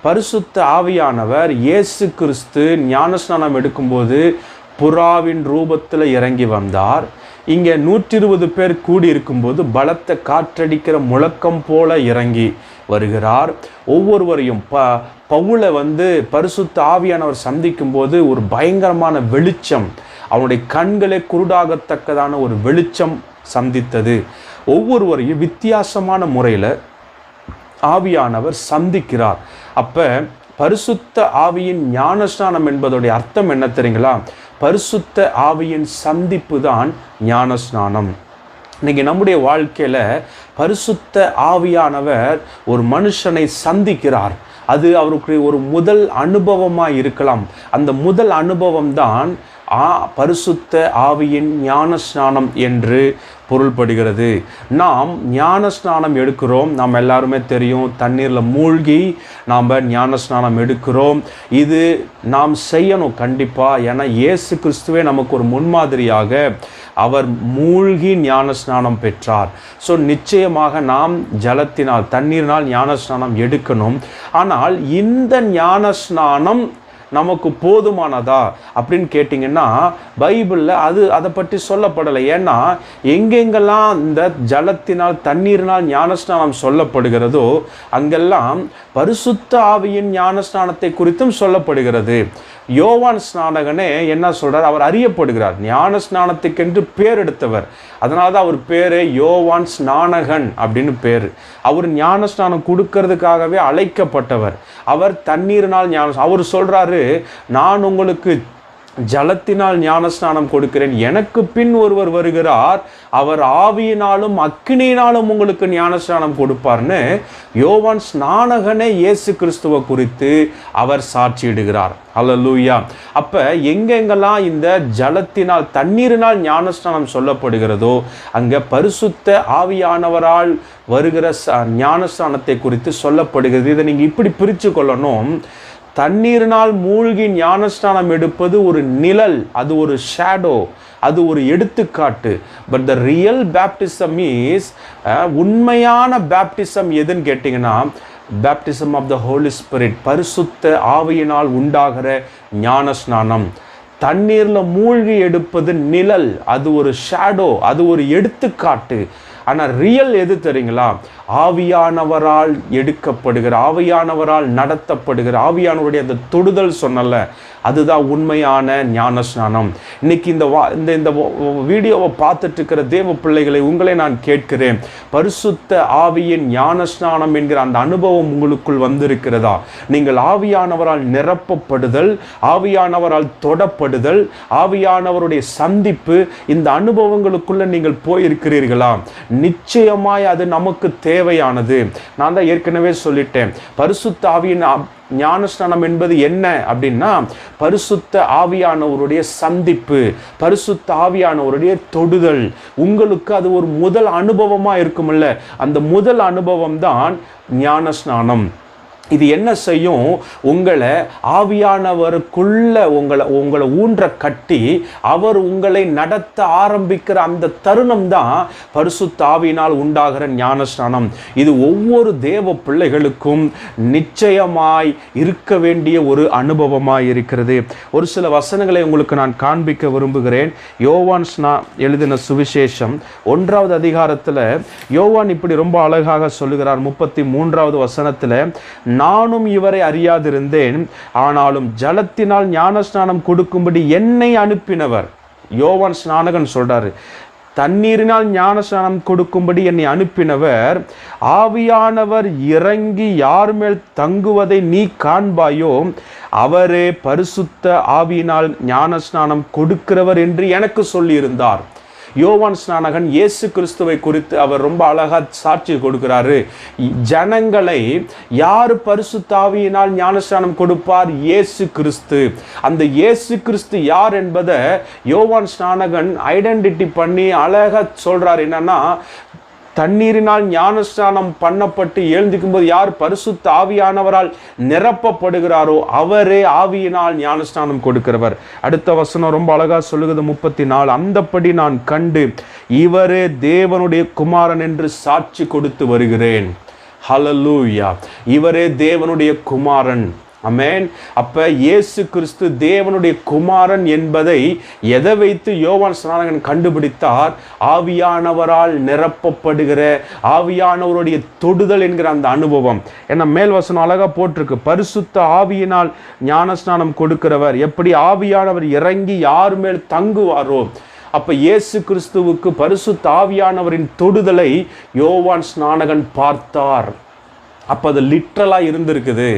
பரிசுத்த ஆவியானவர் இயேசு கிறிஸ்து ஞானஸ்நானம் எடுக்கும்போது புறாவின் ரூபத்தில் இறங்கி வந்தார். இங்கே 120 பேர் கூடி இருக்கும்போது பலத்த காற்றடிக்கிற முழக்கம் போல இறங்கி வருகிறார். ஒவ்வொருவரையும் பவுலை வந்து பரிசுத்த ஆவியானவர் சந்திக்கும் போது ஒரு பயங்கரமான வெளிச்சம், அவனுடைய கண்களே குருடாகத்தக்கதான ஒரு வெளிச்சம் சந்தித்தது. ஒவ்வொருவரையும் வித்தியாசமான முறையில் ஆவியானவர் சந்திக்கிறார். அப்போ பரிசுத்த ஆவியின் ஞானஸ்நானம் என்பதோடைய அர்த்தம் என்ன தெரியுங்களா? பரிசுத்த ஆவியின் சந்திப்பு தான் ஞானஸ்நானம். இன்னைக்கு நம்முடைய வாழ்க்கையில் பரிசுத்த ஆவியானவர் ஒரு மனுஷனை சந்திக்கிறார். அது அவருக்கு ஒரு முதல் அனுபவமாக இருக்கலாம். அந்த முதல் அனுபவம் தான் பரிசுத்த ஆவியின் ஞானஸ்நானம் என்று பொருள்படுகிறது. நாம் ஞானஸ்நானம் எடுக்கிறோம். நாம் எல்லாருமே தெரியும், தண்ணீரில் மூழ்கி நாம் ஞானஸ்நானம் எடுக்கிறோம். இது நாம் செய்யணும் கண்டிப்பாக. ஏன்னா இயேசு கிறிஸ்துவே நமக்கு ஒரு முன்மாதிரியாக அவர் மூழ்கி ஞானஸ்நானம் பெற்றார். ஸோ நிச்சயமாக நாம் ஜலத்தினால், தண்ணீரினால் ஞானஸ்நானம் எடுக்கணும். ஆனால் இந்த ஞானஸ்நானம் நமக்கு போதுமானதா அப்படின்னு கேட்டிங்கன்னா பைபிளில் அதை பற்றி சொல்லப்படலை. ஏன்னா எங்கெங்கெல்லாம் இந்த ஜலத்தினால், தண்ணீரினால் ஞானஸ்நானம் சொல்லப்படுகிறதோ அங்கெல்லாம் பரிசுத்த ஆவியின் ஞானஸ்நானத்தை குறித்தும் சொல்லப்படுகிறது. யோவான் ஸ்நானகனே என்ன சொல்றார்? அவர் அறியப்படுகிறார், ஞான ஸ்நானத்துக்கென்று பேர் எடுத்தவர். அதனால தான் அவர் பேரு யோவான் ஸ்நானகன் அப்படின்னு பேர். அவர் ஞான ஸ்நானம் கொடுக்கறதுக்காகவே அழைக்கப்பட்டவர். அவர் தண்ணீரினால் அவர் சொல்றாரு, நான் உங்களுக்கு ஜலத்தினால் ஞானஸ்நானம் கொடுக்கிறேன், எனக்கு பின் ஒருவர் வருகிறார், அவர் ஆவியினாலும் அக்கினியினாலும் உங்களுக்கு ஞானஸ்நானம் கொடுப்பார்னு யோவான் ஸ்நானகனே இயேசு கிறிஸ்துவை குறித்து அவர் சாட்சியிடுகிறார். அல்லேலூயா. அப்ப எங்கெங்கெல்லாம் இந்த ஜலத்தினால், தண்ணீரினால் ஞானஸ்நானம் சொல்லப்படுகிறதோ அங்க பரிசுத்த ஆவியானவரால் வருகிற ஞானஸ்நானத்தை குறித்து சொல்லப்படுகிறது. இதை நீங்க இப்படி பிரித்து கொள்ளணும். தண்ணீரினால் மூழ்கி ஞானஸ்நானம் எடுப்பது ஒரு நிழல், அது ஒரு ஷேடோ, அது ஒரு எடுத்துக்காட்டு. But the real baptism is, உண்மையான பேப்டிசம் எதுன்னு கேட்டிங்கன்னா baptism of the holy spirit, பரிசுத்த ஆவியினால் உண்டாகிற ஞானஸ்நானம். தண்ணீரில் மூழ்கி எடுப்பது நிழல், அது ஒரு ஷேடோ, அது ஒரு எடுத்துக்காட்டு. ஆனால் ரியல் எது தெரியுங்களா? ஆவியானவரால் எடுக்கப்படுகிற, ஆவியானவரால் நடத்தப்படுகிற, ஆவியானவருடைய அந்த தொடுதல் சொன்னல, அதுதான் உண்மையான ஞானஸ்நானம். இன்னைக்கு இந்த வீடியோவை பார்த்துட்டு இருக்கிற தேவ பிள்ளைகளை உங்களை நான் கேட்கிறேன், பரிசுத்த ஆவியின் ஞானஸ்நானம் என்கிற அந்த அனுபவம் உங்களுக்குள் வந்திருக்கிறதா? நீங்கள் ஆவியானவரால் நிரப்பப்படுதல், ஆவியானவரால் தொடப்படுதல், ஆவியானவருடைய சந்திப்பு, இந்த அனுபவங்களுக்குள்ள நீங்கள் போயிருக்கிறீர்களா? நிச்சயமாய் அது நமக்கு தேவையானது. நான் தான் ஏற்கனவே சொல்லிட்டேன், பரிசுத்த ஆவியின் ஞானஸ்நானம் என்பது என்ன அப்படின்னா பரிசுத்த ஆவியானவருடைய சந்திப்பு, பரிசுத்த ஆவியானவருடைய தொடுதல். உங்களுக்கு அது ஒரு முதல் அனுபவமா இருக்கும்ல, அந்த முதல் அனுபவம் தான் ஞானஸ்நானம். இது என்ன செய்யும்? உங்களை ஆவியானவருக்குள்ள உங்களை ஊன்ற கட்டி அவர் உங்களை நடத்த ஆரம்பிக்கிற அந்த தருணம் தான் பரிசுத்த ஆவியினால் உண்டாகிற ஞானஸ்நானம். இது ஒவ்வொரு தேவ பிள்ளைகளுக்கும் நிச்சயமாய் இருக்க வேண்டிய ஒரு அனுபவமாய் இருக்கிறது. ஒரு சில வசனங்களை உங்களுக்கு நான் காண்பிக்க விரும்புகிறேன். யோவான் எழுதின சுவிசேஷம் 1வது அதிகாரத்தில் யோவான் இப்படி ரொம்ப அழகாக சொல்லுகிறார். 33வது வசனத்தில், நானும் இவரை அறியாதிருந்தேன், ஆனாலும் ஜலத்தினால் ஞானஸ்நானம் கொடுக்கும்படி என்னை அனுப்பினவர். யோவான் ஸ்நானகன் சொல்றாரு, தண்ணீரினால் ஞானஸ்நானம் கொடுக்கும்படி என்னை அனுப்பினவர், ஆவியானவர் இறங்கி யார் மேல் தங்குவதை நீ காண்பாயோ அவரே பரிசுத்த ஆவியினால் ஞானஸ்நானம் கொடுக்கிறவர் என்று எனக்கு சொல்லியிருந்தார். யோவான் ஸ்நானகன் இயேசு கிறிஸ்துவை குறித்து அவர் ரொம்ப அழகா சாட்சி கொடுக்கிறாரு. ஜனங்களை யார் பரிசுத்த ஆவியினால் ஞானஸ்நானம் கொடுப்பார்? இயேசு கிறிஸ்து. அந்த இயேசு கிறிஸ்து யார் என்பதை யோவான் ஸ்நானகன் ஐடென்டிட்டி பண்ணி அழகா சொல்றார். என்னன்னா, தண்ணீரினால் ஞானஸ்நானம் பண்ணப்பட்டு எழுந்திக்கும் போது யார் பரிசுத்த ஆவியானவரால் நிரப்பப்படுகிறாரோ அவரே ஆவியினால் ஞானஸ்நானம் கொடுக்கிறவர். அடுத்த வசனம் ரொம்ப அழகா சொல்லுகிறது 34, அந்தப்படி நான் கண்டு இவரே தேவனுடைய குமாரன் என்று சாட்சி கொடுத்து வருகிறேன். ஹல்லேலூயா! இவரே தேவனுடைய குமாரன். ஆமென். அப்ப இயேசு கிறிஸ்து தேவனுடைய குமாரன் என்பதை எதை வைத்து யோவான் ஸ்நானகன் கண்டுபிடித்தார்? ஆவியானவரால் நிரப்பப்படுகிற, ஆவியானவருடைய தொடுதல் என்கிற அந்த அனுபவம். ஏன்னா மேல் வசனம் அழகா போட்டிருக்கு, பரிசுத்த ஆவியினால் ஞானஸ்நானம் கொடுக்கிறவர். எப்படி ஆவியானவர் இறங்கி யார் மேல் தங்குவாரோ, அப்ப இயேசு கிறிஸ்துவுக்கு பரிசுத்த ஆவியானவரின் தொடுதலை யோவான் ஸ்நானகன் பார்த்தார். அப்ப அது லிட்ரலா இருந்திருக்குது.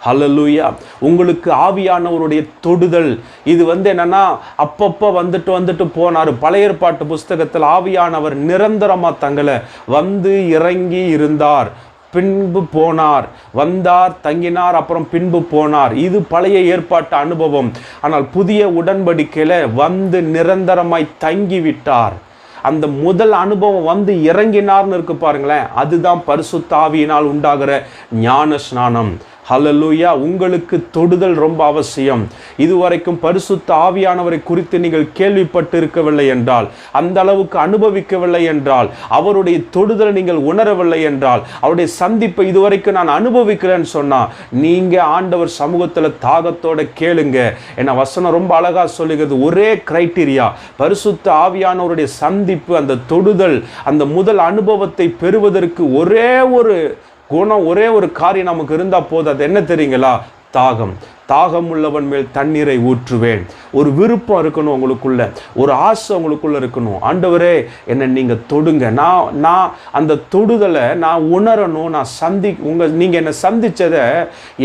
ஹல்லேலூயா! உங்களுக்கு ஆவியானவருடைய தொடுதல் இது என்னன்னா அப்பப்போ வந்துட்டு போனார். பழைய ஏற்பாட்டு புஸ்தகத்தில் ஆவியானவர் நிரந்தரமா தங்களை வந்து இறங்கி இருந்தார், பின்பு போனார், வந்தார், தங்கினார், அப்புறம் பின்பு போனார். இது பழைய ஏற்பாட்டு அனுபவம். ஆனால் புதிய உடன்படிக்கையில வந்து நிரந்தரமாய் தங்கிவிட்டார். அந்த முதல் அனுபவம் வந்து இறங்கினார்னு இருக்கு பாருங்களேன், அதுதான் பரிசுத்த ஆவியினால் உண்டாகிற ஞான ஸ்நானம். ஹல்லேலூயா! உங்களுக்கு தொடுதல் ரொம்ப அவசியம். இதுவரைக்கும் பரிசுத்த ஆவியானவரை குறித்து நீங்கள் கேள்விப்பட்டு இருக்கவில்லை என்றால், அந்த அளவுக்கு அனுபவிக்கவில்லை என்றால், அவருடைய தொடுதல் நீங்கள் உணரவில்லை என்றால், அவருடைய சந்திப்பை இதுவரைக்கும் நான் அனுபவிக்கிறேன்னு சொன்னா, நீங்க ஆண்டவர் சமூகத்தில் தாகத்தோட கேளுங்க. ஏன்னா வசனம் ரொம்ப அழகா சொல்லுகிறது, ஒரே கிரைட்டீரியா, பரிசுத்த ஆவியானவருடைய சந்திப்பு, அந்த தொடுதல், அந்த முதல் அனுபவத்தை பெறுவதற்கு ஒரே ஒரு குணம், ஒரே ஒரு காரியம் நமக்கு இருந்தால் போதும். அது என்ன தெரியுங்களா? தாகம். தாகம் உள்ளவன் மேல் தண்ணீரை ஊற்றுவேன். ஒரு விருப்பம் இருக்கணும் உங்களுக்குள்ள, ஒரு ஆசை உங்களுக்குள்ள இருக்கணும். ஆண்டவரே என்னை நீங்கள் தொடுங்க, நான் அந்த தொடுதலை நான் உணரணும். நான் நீங்கள் என்னை சந்தித்ததை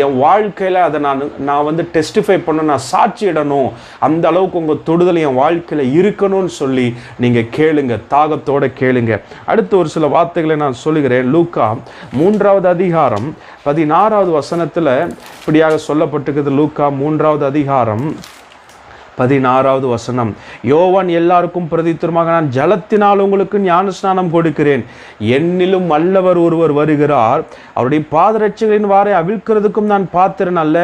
என் வாழ்க்கையில் அதை நான் டெஸ்டிஃபை பண்ண, நான் சாட்சியிடணும். அந்த அளவுக்கு உங்கள் தொடுதல் என் வாழ்க்கையில் இருக்கணும்னு சொல்லி நீங்கள் கேளுங்க, தாகத்தோடு கேளுங்க. அடுத்து ஒரு சில வார்த்தைகளை நான் சொல்லுகிறேன். லூக்கா 3வது அதிகாரம் 16வது வசனத்தில் இப்படியாக சொல்லப்பட்டிருக்கிறது. லூக்கா 3வது அதிகாரம் 16வது வசனம், யோவான் எல்லாருக்கும் பிரதித்திரமாக, நான் ஜலத்தினால் உங்களுக்கு ஞானஸ்நானம் கொடுக்கிறேன், என்னிலும் வல்லவர் ஒருவர் வருகிறார், அவருடைய பாதரட்சைகளின் வாரை அவிழ்க்கிறதுக்கும் நான் பாத்திரன் அல்ல,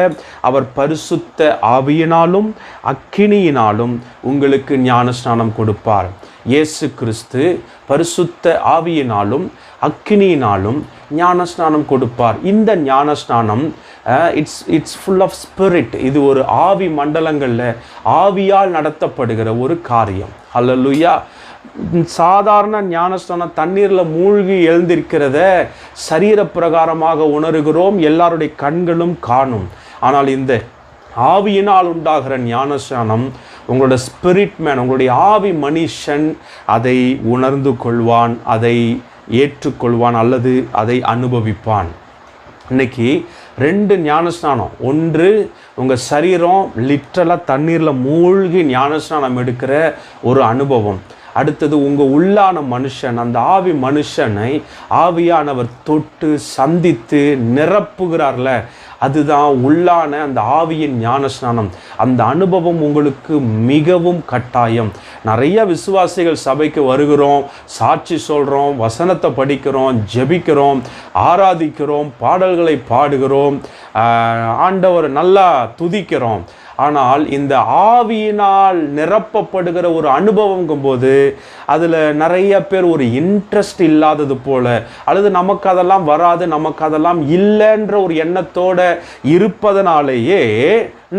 அவர் பரிசுத்த ஆவியினாலும் அக்கினியினாலும் உங்களுக்கு ஞானஸ்நானம் கொடுப்பார். இயேசு கிறிஸ்து பரிசுத்த ஆவியினாலும் அக்கினியினாலும் ஞானஸ்நானம் கொடுப்பார். இந்த ஞானஸ்நானம் இட்ஸ் ஃபுல் ஆஃப் ஸ்பிரிட். இது ஒரு ஆவி மண்டலங்களில் ஆவியால் நடத்தப்படுகிற ஒரு காரியம். ஹல்லேலூயா! சாதாரண ஞானஸ்நானம் தண்ணீரில் மூழ்கி எழுந்திருக்கிறத சரீர பிரகாரமாக உணர்கிறோம், எல்லாருடைய கண்களும் காணும். ஆனால் இந்த ஆவியினால் உண்டாகிற ஞானஸ்நானம் உங்களோட ஸ்பிரிட் மேன், உங்களுடைய ஆவி மனுஷன் அதை உணர்ந்து கொள்வான், அதை ஏற்றுக்கொள்வான் அல்லது அதை அனுபவிப்பான். இன்னைக்கு 2 ஞானஸ்நானம். ஒன்று உங்கள் சரீரம் லிட்டரலாக தண்ணீரில் மூழ்கி ஞானஸ்நானம் எடுக்கிற ஒரு அனுபவம். அடுத்தது உங்கள் உள்ளான மனுஷன், அந்த ஆவி மனுஷனை ஆவியானவர் தொட்டு சந்தித்து நிரப்புகிறார்ல, அதுதான் உள்ளான அந்த ஆவியின் ஞானஸ்நானம். அந்த அனுபவம் உங்களுக்கு மிகவும் கட்டாயம். நிறைய விசுவாசிகள் சபைக்கு வருகிறோம், சாட்சி சொல்கிறோம், வசனத்தை படிக்கிறோம், ஜெபிக்கிறோம், ஆராதிக்கிறோம், பாடல்களை பாடுகிறோம், ஆண்டவர் நல்லா துதிக்கிறோம். ஆனால் இந்த ஆவியினால் நிரப்பப்படுகிற ஒரு அனுபவங்கும் போது அதில் நிறைய பேர் ஒரு இன்ட்ரெஸ்ட் இல்லாதது போல, அல்லது நமக்கு அதெல்லாம் வராது, நமக்கு அதெல்லாம் இல்லைன்ற ஒரு எண்ணத்தோடு இருப்பதனாலேயே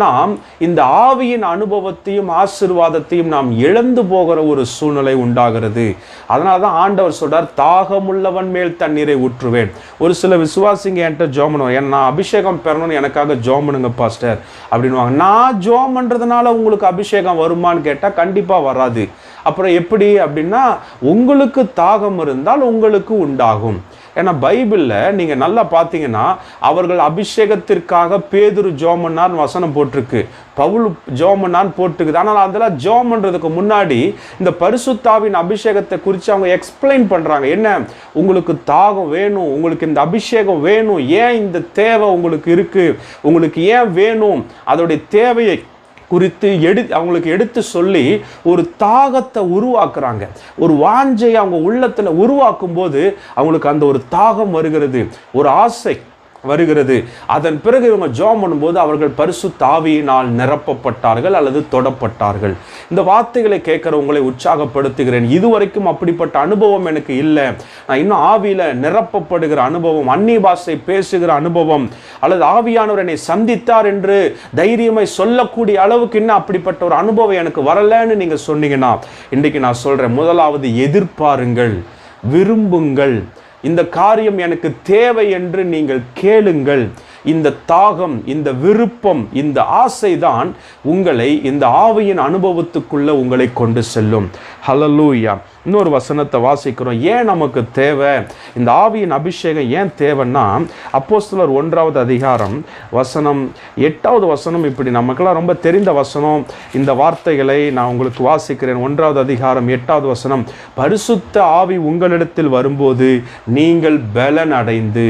நாம் இந்த ஆவியின் அனுபவத்தையும் ஆசீர்வாதத்தையும் நாம் இழந்து போகிற ஒரு சூழ்நிலை உண்டாகிறது. அதனால தான் ஆண்டவர் சொல்றார், தாகமுள்ளவன் மேல் தண்ணீரை ஊற்றுவேன். ஒரு சில விசுவாசிங்க என்கிட்ட ஜோம் பண்ணுவாங்க, ஏன்னா நான் அபிஷேகம் பெறணும்னு எனக்காக ஜோம் பண்ணுங்க பாஸ்டர் அப்படின்வாங்க. நான் ஜோம் பண்ணுறதுனால உங்களுக்கு அபிஷேகம் வருமானு கேட்டால் கண்டிப்பாக வராது. அப்புறம் எப்படி அப்படின்னா, உங்களுக்கு தாகம் இருந்தால் உங்களுக்கு உண்டாகும். ஏன்னா பைபிளில் நீங்கள் நல்லா பார்த்தீங்கன்னா, அவர்கள் அபிஷேகத்திற்காக பேதுரு ஜோமன்னான் வசனம் போட்டிருக்கு, பவுல் ஜோமன்னான் போட்டிருக்குது. ஆனால் அதெல்லாம் ஜோம் பண்ணுறதுக்கு முன்னாடி இந்த பரிசுத்தாவின் அபிஷேகத்தை குறித்து அவங்க எக்ஸ்பிளைன் பண்ணுறாங்க. என்ன, உங்களுக்கு தாகம் வேணும், உங்களுக்கு இந்த அபிஷேகம் வேணும், ஏன் இந்த தேவை உங்களுக்கு இருக்குது, உங்களுக்கு ஏன் வேணும், அதோடைய தேவையை குறித்து அவங்களுக்கு எடுத்து சொல்லி ஒரு தாகத்தை உருவாக்குறாங்க. ஒரு வாஞ்சையை அவங்க உள்ளத்தில் உருவாக்கும் போது அவங்களுக்கு அந்த ஒரு தாகம் வருகிறது, ஒரு ஆசை வருகிறது. அதன் பிறகு இவங்க ஜெபம் பண்ணும்போது அவர்கள் பரிசுத்த ஆவியினால் நிரப்பப்பட்டார்கள் அல்லது தொடப்பட்டார்கள். இந்த வார்த்தைகளை கேட்கிற உங்களை உற்சாகப்படுத்துகிறேன். இதுவரைக்கும் அப்படிப்பட்ட அனுபவம் எனக்கு இல்லை, நான் இன்னும் ஆவியில நிரப்பப்படுகிற அனுபவம், அந்நிய பாஷை பேசுகிற அனுபவம், அல்லது ஆவியானவர் என்னை சந்தித்தார் என்று தைரியமாய் சொல்லக்கூடிய அளவுக்கு இன்னும் அப்படிப்பட்ட ஒரு அனுபவம் எனக்கு வரலன்னு நீங்க சொன்னீங்கன்னா, இன்றைக்கு நான் சொல்றேன், முதலாவது எதிர்பாருங்கள், விரும்புங்கள். இந்த காரியம் எனக்கு தேவை என்று நீங்கள் கேளுங்கள். இந்த தாகம், இந்த விருப்பம், இந்த ஆசைதான் உங்களை இந்த ஆவியின் அனுபவத்துக்குள்ள உங்களை கொண்டு செல்லும். ஹல்லேலூயா. இன்னொரு வசனத்தை வாசிக்கிறோம். ஏன் நமக்கு தேவை இந்த ஆவியின் அபிஷேகம், ஏன் தேவைன்னா, அப்போஸ்தலர் 1வது அதிகாரம் வசனம் 8வது வசனம், இப்படி நமக்கெல்லாம் ரொம்ப தெரிந்த வசனம். இந்த வார்த்தைகளை நான் உங்களுக்கு வாசிக்கிறேன். 1வது அதிகாரம் 8வது வசனம், பரிசுத்த ஆவி உங்களிடத்தில் வரும்போது நீங்கள் பலன் அடைந்து,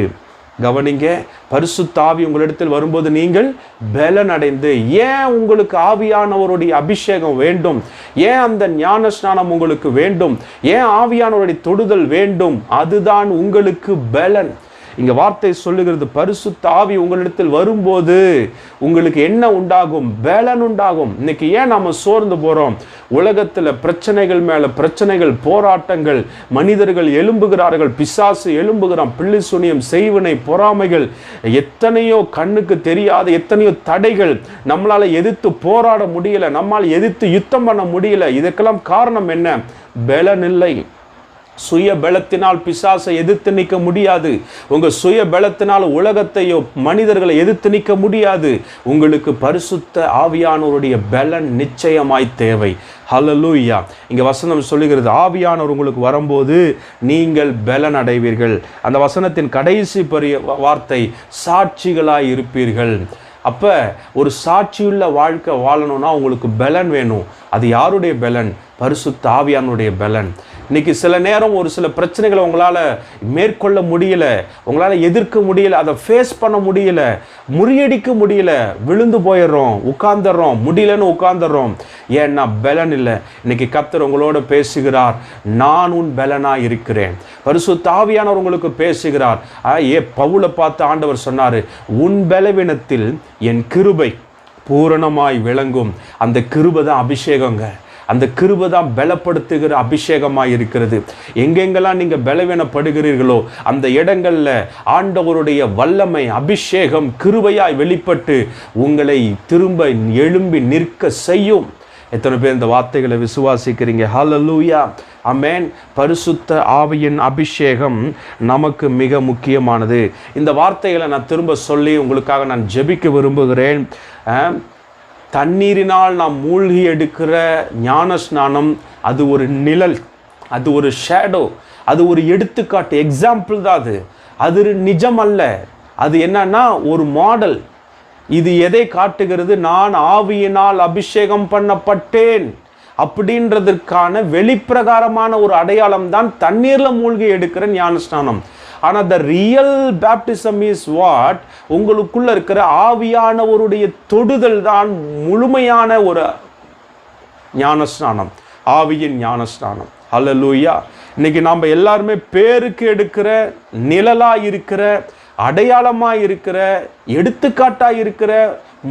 கவனிங்க, பரிசுத்த ஆவி உங்களிடத்தில் வரும்போது நீங்கள் பலன் அடைந்து. ஏன் உங்களுக்கு ஆவியானவருடைய அபிஷேகம் வேண்டும், ஏன் அந்த ஞான ஸ்நானம் உங்களுக்கு வேண்டும், ஏன் ஆவியானவருடைய தொடுதல் வேண்டும், அதுதான் உங்களுக்கு பலன். இங்க வார்த்தை சொல்லுகிறது, பரிசுத்த ஆவி உங்களிடத்தில் வரும்போது உங்களுக்கு என்ன உண்டாகும், பலன் உண்டாகும். இன்னைக்கு ஏன் நாம சோர்ந்து போறோம்? உலகத்துல பிரச்சனைகள் மேல பிரச்சனைகள், போராட்டங்கள், மனிதர்கள் எழும்புகிறார்கள், பிசாசு எழும்புகிறான், பிள்ளை சுனியம், செய்வினை, பொறாமைகள், எத்தனையோ கண்ணுக்கு தெரியாத எத்தனையோ தடைகள், நம்மளால எதிர்த்து போராட முடியல, நம்மால் எதிர்த்து யுத்தம் பண்ண முடியல. இதுக்கெல்லாம் காரணம் என்ன? பலன் இல்லை. சுய பலத்தினால் பிசாசை எதிர்த்து நிற்க முடியாது. உங்க சுய பலத்தினால் உலகத்தையோ மனிதர்களை எதிர்த்து நிற்க முடியாது. உங்களுக்கு பரிசுத்த ஆவியானவருடைய பலன் நிச்சயமாய் தேவை. ஹல்லேலூயா. இங்க வசனம் சொல்லுகிறது, ஆவியானவர் உங்களுக்கு வரும்போது நீங்கள் பலன் அடைவீர்கள். அந்த வசனத்தின் கடைசி வார்த்தை, சாட்சிகளாய் இருப்பீர்கள். அப்ப ஒரு சாட்சியுள்ள வாழ்க்கை வாழணும்னா உங்களுக்கு பலன் வேணும். அது யாருடைய பலன்? பரிசுத்த ஆவியானுடைய பலன். இன்னைக்கு சில நேரம் ஒரு சில பிரச்சனைகளை உங்களால் மேற்கொள்ள முடியல, உங்களால் எதிர்க்க முடியல, அதை ஃபேஸ் பண்ண முடியல, முறியடிக்க முடியல, விழுந்து போயிடுறோம், உட்கார்ந்துடுறோம், முடியலன்னு உட்கார்ந்துடுறோம். ஏன்னா பலன் இல்லை. இன்னைக்கு கர்த்தர் உங்களோட பேசுகிறார், நான் உன் பலனா இருக்கிறேன். பரிசுத்த ஆவியானவர் உங்களுக்கு பேசுகிறார். பவுலை பார்த்து ஆண்டவர் சொன்னாரு, உன் பலவீனத்தில் என் கிருபை பூரணமாய் விளங்கும். அந்த கிருபை தான் அபிஷேகங்க. அந்த கிருபை தான் பலப்படுத்துகிற அபிஷேகமாக இருக்கிறது. எங்கெங்கெல்லாம் நீங்கள் பலவீனப்படுகிறீர்களோ அந்த இடங்களில் ஆண்டவருடைய வல்லமை, அபிஷேகம் கிருபையாய் வெளிப்பட்டு உங்களை திரும்ப எழும்பி நிற்க செய்யும். எத்தனை பேர் இந்த வார்த்தைகளை விசுவாசிக்கிறீங்க? ஹல்லேலூயா, ஆமென். பரிசுத்த ஆவியின் அபிஷேகம் நமக்கு மிக முக்கியமானது. இந்த வார்த்தைகளை நான் திரும்ப சொல்லி உங்களுக்காக நான் ஜெபிக்க விரும்புகிறேன். தண்ணீரினால் நாம் மூழ்கி எடுக்கிற ஞான ஸ்நானம் அது ஒரு நிழல், அது ஒரு ஷேடோ, அது ஒரு எடுத்துக்காட்டு, எக்ஸாம்பிள் தான். அது நிஜம் அல்ல. அது என்னன்னா ஒரு மாடல். இது எதை காட்டுகிறது? நான் ஆவியினால் அபிஷேகம் பண்ணப்பட்டேன் அப்படின்றதற்கான வெளிப்பிரகாரமான ஒரு அடையாளம் தான் தண்ணீர்ல மூழ்கி எடுக்கிற ஞான ஸ்நானம். ஆனால் the real baptism is what? உங்களுக்குள்ள இருக்கிற ஆவியானவருடைய தொடுதல் தான் முழுமையான ஒரு ஞானஸ்நானம், ஆவியின் ஞானஸ்நானம். ஹல்லேலூயா. இன்னைக்கு நாம் எல்லாருமே பேருக்கு எடுக்கிற, நிழலா இருக்கிற, அடையாளமா இருக்கிற, எடுத்துக்காட்டா இருக்கிற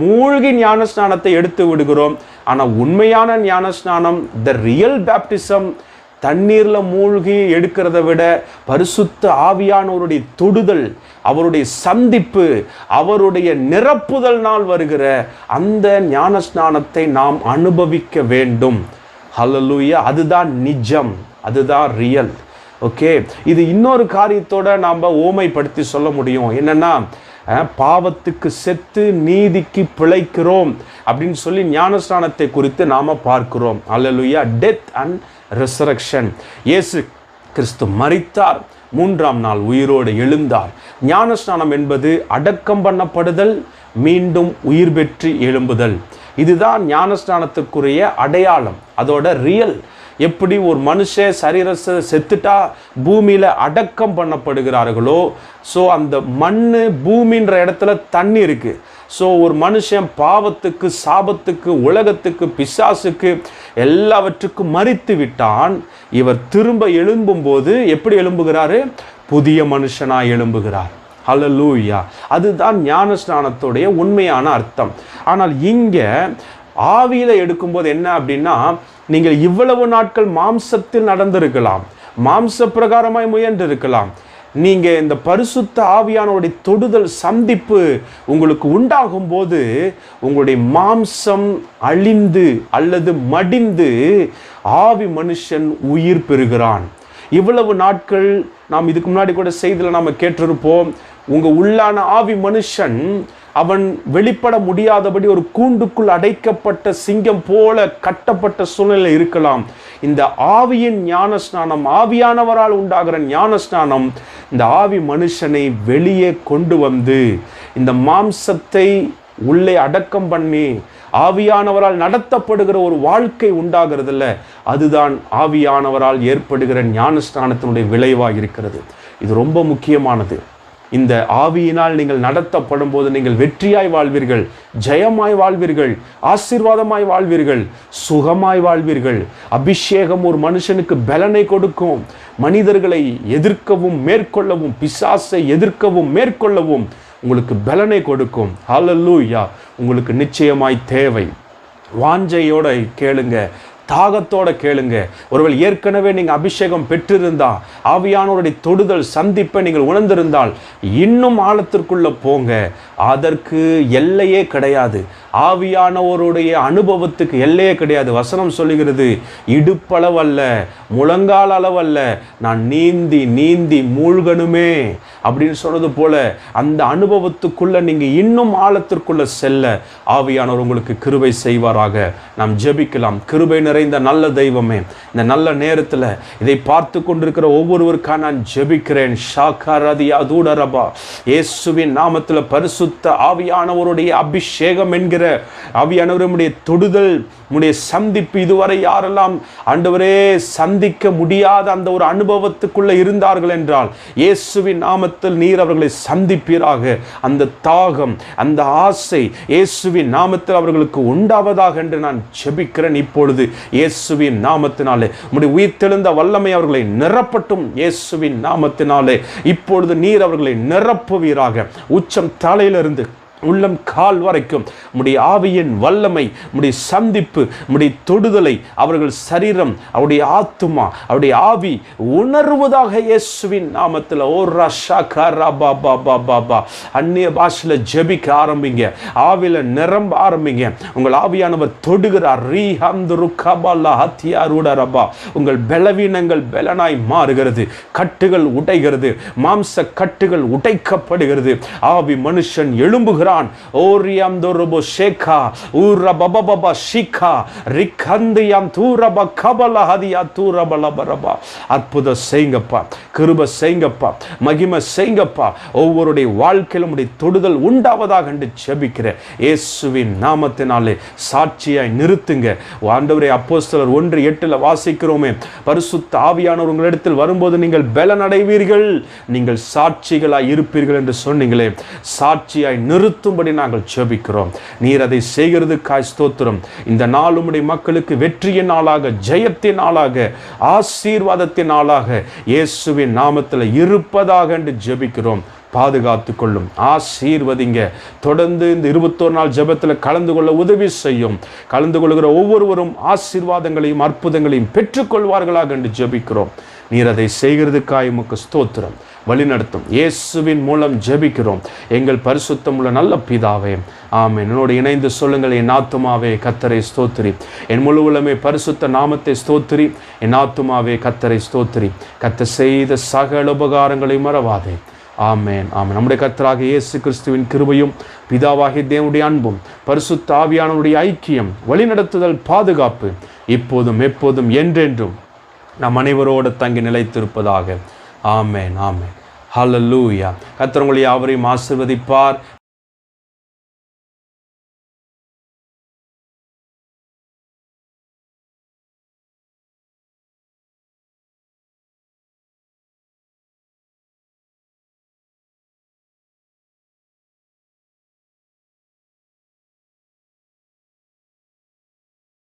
மூழ்கி ஞானஸ்நானத்தை எடுத்து விடுகிறோம். ஆனால் உண்மையான ஞானஸ்நானம், த ரியல் பேப்டிசம், தண்ணீரில் மூழ்கி எடுக்கிறத விட பரிசுத்த ஆவியானவருடைய தொடுதல், அவருடைய சந்திப்பு, அவருடைய நிரப்புதல் நாள் வருகிற அந்த ஞானஸ்நானத்தை நாம் அனுபவிக்க வேண்டும். ஹல்லேலூயா. அதுதான் நிஜம், அதுதான் ரியல். ஓகே, இது இன்னொரு காரியத்தோட நாம் ஓமைப்படுத்தி சொல்ல முடியும். என்னன்னா, பாவத்துக்கு செத்து நீதிக்கு பிழைக்கிறோம் அப்படின்னு சொல்லி ஞானஸ்நானத்தை குறித்து நாம் பார்க்கிறோம். ஹல்லேலூயா. Death and resurrection. இயேசு கிறிஸ்து மரித்தார், 3ஆம் நாள் உயிரோடு எழுந்தார். ஞானஸ்நானம் என்பது அடக்கம் பண்ணப்படுதல், மீண்டும் உயிர் பெற்று எழும்புதல். இதுதான் ஞானஸ்நானத்துக்குரிய அடையாளம், அதோட ரியல். எப்படி ஒரு மனுஷன் சரீரத்தை செத்துட்டா பூமியில் அடக்கம் பண்ணப்படுகிறார்களோ, ஸோ அந்த மண் பூமின்ற இடத்துல தண்ணி இருக்கு. ஸோ ஒரு மனுஷன் பாவத்துக்கு, சாபத்துக்கு, உலகத்துக்கு, பிசாசுக்கு எல்லாவற்றுக்கும் மரித்து விட்டான். இவர் திரும்ப எழும்பும்போது எப்படி எழும்புகிறாரு? புதிய மனுஷனாய் எழும்புகிறார். ஹல்லேலூயா. அதுதான் ஞானஸ்நானத்துடைய உண்மையான அர்த்தம். ஆனால் இங்கே ஆவியில் எடுக்கும்போது என்ன அப்படின்னா, நீங்கள் இவ்வளவு நாட்கள் மாம்சத்தில் நடந்திருக்கலாம், மாம்ச பிரகாரமாய் முயன்றிருக்கலாம். நீங்கள் இந்த பரிசுத்த ஆவியானவருடைய தொடுதல், சந்திப்பு உங்களுக்கு உண்டாகும் போது உங்களுடைய மாம்சம் அழிந்து அல்லது மடிந்து ஆவி மனுஷன் உயிர் பெறுகிறான். இவ்வளவு நாட்கள் நாம் இதுக்கு முன்னாடி கூட செய்தியில் நாம் கேட்டிருப்போம், உங்கள் உள்ளான ஆவி மனுஷன் அவன் வெளிப்பட முடியாதபடி ஒரு கூண்டுக்குள் அடைக்கப்பட்ட சிங்கம் போல கட்டப்பட்ட சூழ்நிலை இருக்கலாம். இந்த ஆவியின் ஞானஸ்நானம், ஆவியானவரால் உண்டாகிற ஞானஸ்நானம் இந்த ஆவி மனுஷனை வெளியே கொண்டு வந்து இந்த மாம்சத்தை உள்ளே அடக்கம் பண்ணி ஆவியானவரால் நடத்தப்படுகிற ஒரு வாழ்க்கை உண்டாகிறதில்ல, அதுதான் ஆவியானவரால் ஏற்படுகிற ஞானஸ்நானத்தினுடைய விளைவாக இருக்கிறது. இது ரொம்ப முக்கியமானது. இந்த ஆவியினால் நீங்கள் நடத்தப்படும் போது நீங்கள் வெற்றியாய் வாழ்வீர்கள், ஜெயமாய் வாழ்வீர்கள், ஆசீர்வாதமாய் வாழ்வீர்கள், சுகமாய் வாழ்வீர்கள். அபிஷேகம் ஒரு மனுஷனுக்கு பலனை கொடுக்கும். மனிதர்களை எதிர்க்கவும் மேற்கொள்ளவும், பிசாசை எதிர்க்கவும் மேற்கொள்ளவும் உங்களுக்கு பலனை கொடுக்கும். ஹல்லேலூயா. உங்களுக்கு நிச்சயமாய் தேவை. வாஞ்சையோட கேளுங்க, தாகத்தோட கேளுங்க. ஒருவேளை ஏற்கனவே நீங்கள் அபிஷேகம் பெற்றிருந்தா, ஆவியானவருடைய தொடுதல், சந்திப்பை நீங்கள் உணர்ந்திருந்தால் இன்னும் ஆழத்திற்குள்ள போங்க. அதற்கு எல்லையே கிடையாது. ஆவியானவருடைய அனுபவத்துக்கு எல்லையே கிடையாது. வசனம் சொல்லுகிறது, இடுப்பளவல்ல, முழங்கால் அளவல்ல, நான் நீந்தி நீந்தி மூழ்கணுமே அப்படின்னு சொன்னது போல அந்த அனுபவத்துக்குள்ள நீங்க இன்னும் ஆழத்திற்குள்ள செல்ல ஆவியானவர் உங்களுக்கு கிருபை செய்வாராக. நாம் ஜெபிக்கலாம். கிருபை நிறைந்த நல்ல தெய்வமே, இந்த நல்ல நேரத்தில் இதை பார்த்து கொண்டிருக்கிற ஒவ்வொருவருக்காக நான் ஜெபிக்கிறேன். ஷாகரதியாதூடரபா, இயேசுவின் நாமத்தில் பரிசுத்த ஆவியானவருடைய அபிஷேகம் என்கிற ஆவியானவருடைய தொடுதல், உம்முடைய சந்திப்பு, இதுவரை யாரெல்லாம் ஆண்டவரே சந்திக்க முடியாத அந்த ஒரு அனுபவத்துக்குள்ள இருந்தார்கள் என்றால் இயேசுவின் நாமத்தில் நீர் அவர்களை சந்திப்பீராக. அந்த தாகம், அந்த ஆசை இயேசுவின் நாமத்தில் அவர்களுக்கு உண்டாவதாக என்று நான் ஜெபிக்கிறேன். இப்பொழுது இயேசுவின் நாமத்தினாலே உம்முடைய உயிர்த்தெழுந்த வல்லமை அவர்களை நிரப்பட்டும். இயேசுவின் நாமத்தினாலே இப்பொழுது நீர் அவர்களை நிரப்புவீராக. உச்சம் தலையிலிருந்து உள்ளம் கால் வரைக்கும் உம்முடைய ஆவியின் வல்லமை, உம்முடைய சந்திப்பு, உம்முடைய தொடுதலை அவர்கள் சரீரம், அவருடைய ஆத்துமா, அவருடைய ஆவி உணர்வதாக இயேசுவின் நாமத்தில். ஓ ரஷா கரபா பாபா பாபா. அந்நிய பாஷையில் ஜெபிக்க ஆரம்பிங்க, ஆவியில் நிரம்ப ஆரம்பிங்க. உங்கள் ஆவியானவர் தொடுகிறார். ரீஹம்துருகபலா ஹத்தியாருடரபா. உங்கள் பலவீனங்கள் பலனாய் மாறுகிறது, கட்டுகள் உடைகிறது, மாம்ச கட்டுகள் உடைக்கப்படுகிறது. ஆவி மனுஷன் எழும்புகிறார் சொல்லுகிறான், ஓரியம் தொருபு ஷேகா ஊர பபபப ஷிகா ரிக்கந்தியம் தூரப கபல ஹதியா தூரபல பரபா. அற்புதம் செய்யுங்கப்பா, கிருபை செய்யுங்கப்பா, மகிமை செய்யுங்கப்பா. ஒவ்வொருடைய வாழ்க்கையிலும் உடைய தொடுதல் உண்டாவதாக என்று ஜெபிக்கிறேன். இயேசுவின் நாமத்தினாலே சாட்சியாய் நிறுத்துங்க. ஆண்டவரே, அப்போஸ்தலர் 1:8 வாசிக்கிறோமே, பரிசுத்த ஆவியானவர் உங்களிடத்தில் வரும்போது நீங்கள் பலன் அடைவீர்கள், நீங்கள் சாட்சிகளாய் இருப்பீர்கள் என்று சொன்னீங்களே. சாட்சியாய் நிறுத்தும்படி நாங்கள் ஜெபிக்கிறோம். நீர் அதை செய்கிறதுக்காய் ஸ்தோத்திரம். இந்த நாள் உம்முடைய மக்களுக்கு வெற்றியின் நாளாக, ஜெயத்தின் நாளாக, ஆசீர்வாதத்தின் நாளாக இயேசுவின் நாமத்தில் இருப்பதாக என்று ஜெபிக்கிறோம். பாதுகாத்து கொள்ளும், ஆசீர்வதிங்க. தொடர்ந்து இந்த 21 நாள் ஜெபத்தில் கலந்து கொள்ள உதவி செய்யும். கலந்து கொள்கிற ஒவ்வொருவரும் ஆசீர்வாதங்களையும் அற்புதங்களையும் பெற்றுக்கொள்வார்களாக என்று ஜெபிக்கிறோம். நீர் அதை செய்கிறதுக்காய் உமக்கு ஸ்தோத்திரம். வழிநடத்தும் இயேசுவின் மூலம் ஜெபிக்கிறோம் எங்கள் பரிசுத்தமுள்ள நல்ல பிதாவே, ஆமென். என்னோடு இணைந்து சொல்லுங்கள், என் ஆத்துமாவே கர்த்தரை ஸ்தோத்திரி, என் முழு உள்ளமே பரிசுத்த நாமத்தை ஸ்தோத்திரி, என் ஆத்துமாவே கர்த்தரை ஸ்தோத்திரி, கர்த்தர் செய்த சகல உபகாரங்களை மறவாதே. ஆமென், ஆமென். நம்முடைய கர்த்தராகிய இயேசு கிறிஸ்துவின் கிருபையும் பிதாவாகிய தேவனுடைய அன்பும் பரிசுத்த ஆவியானவருடைய ஐக்கியம், வழிநடத்துதல், பாதுகாப்பு இப்போதும் எப்போதும் என்றென்றும் நம் அனைவரோடு தங்கி நிலைத்திருப்பதாக. ஆமென், ஆமென். ஹல்லேலூயா. கர்த்தர் உங்களை யாவரையும் ஆசீர்வதிப்பார்.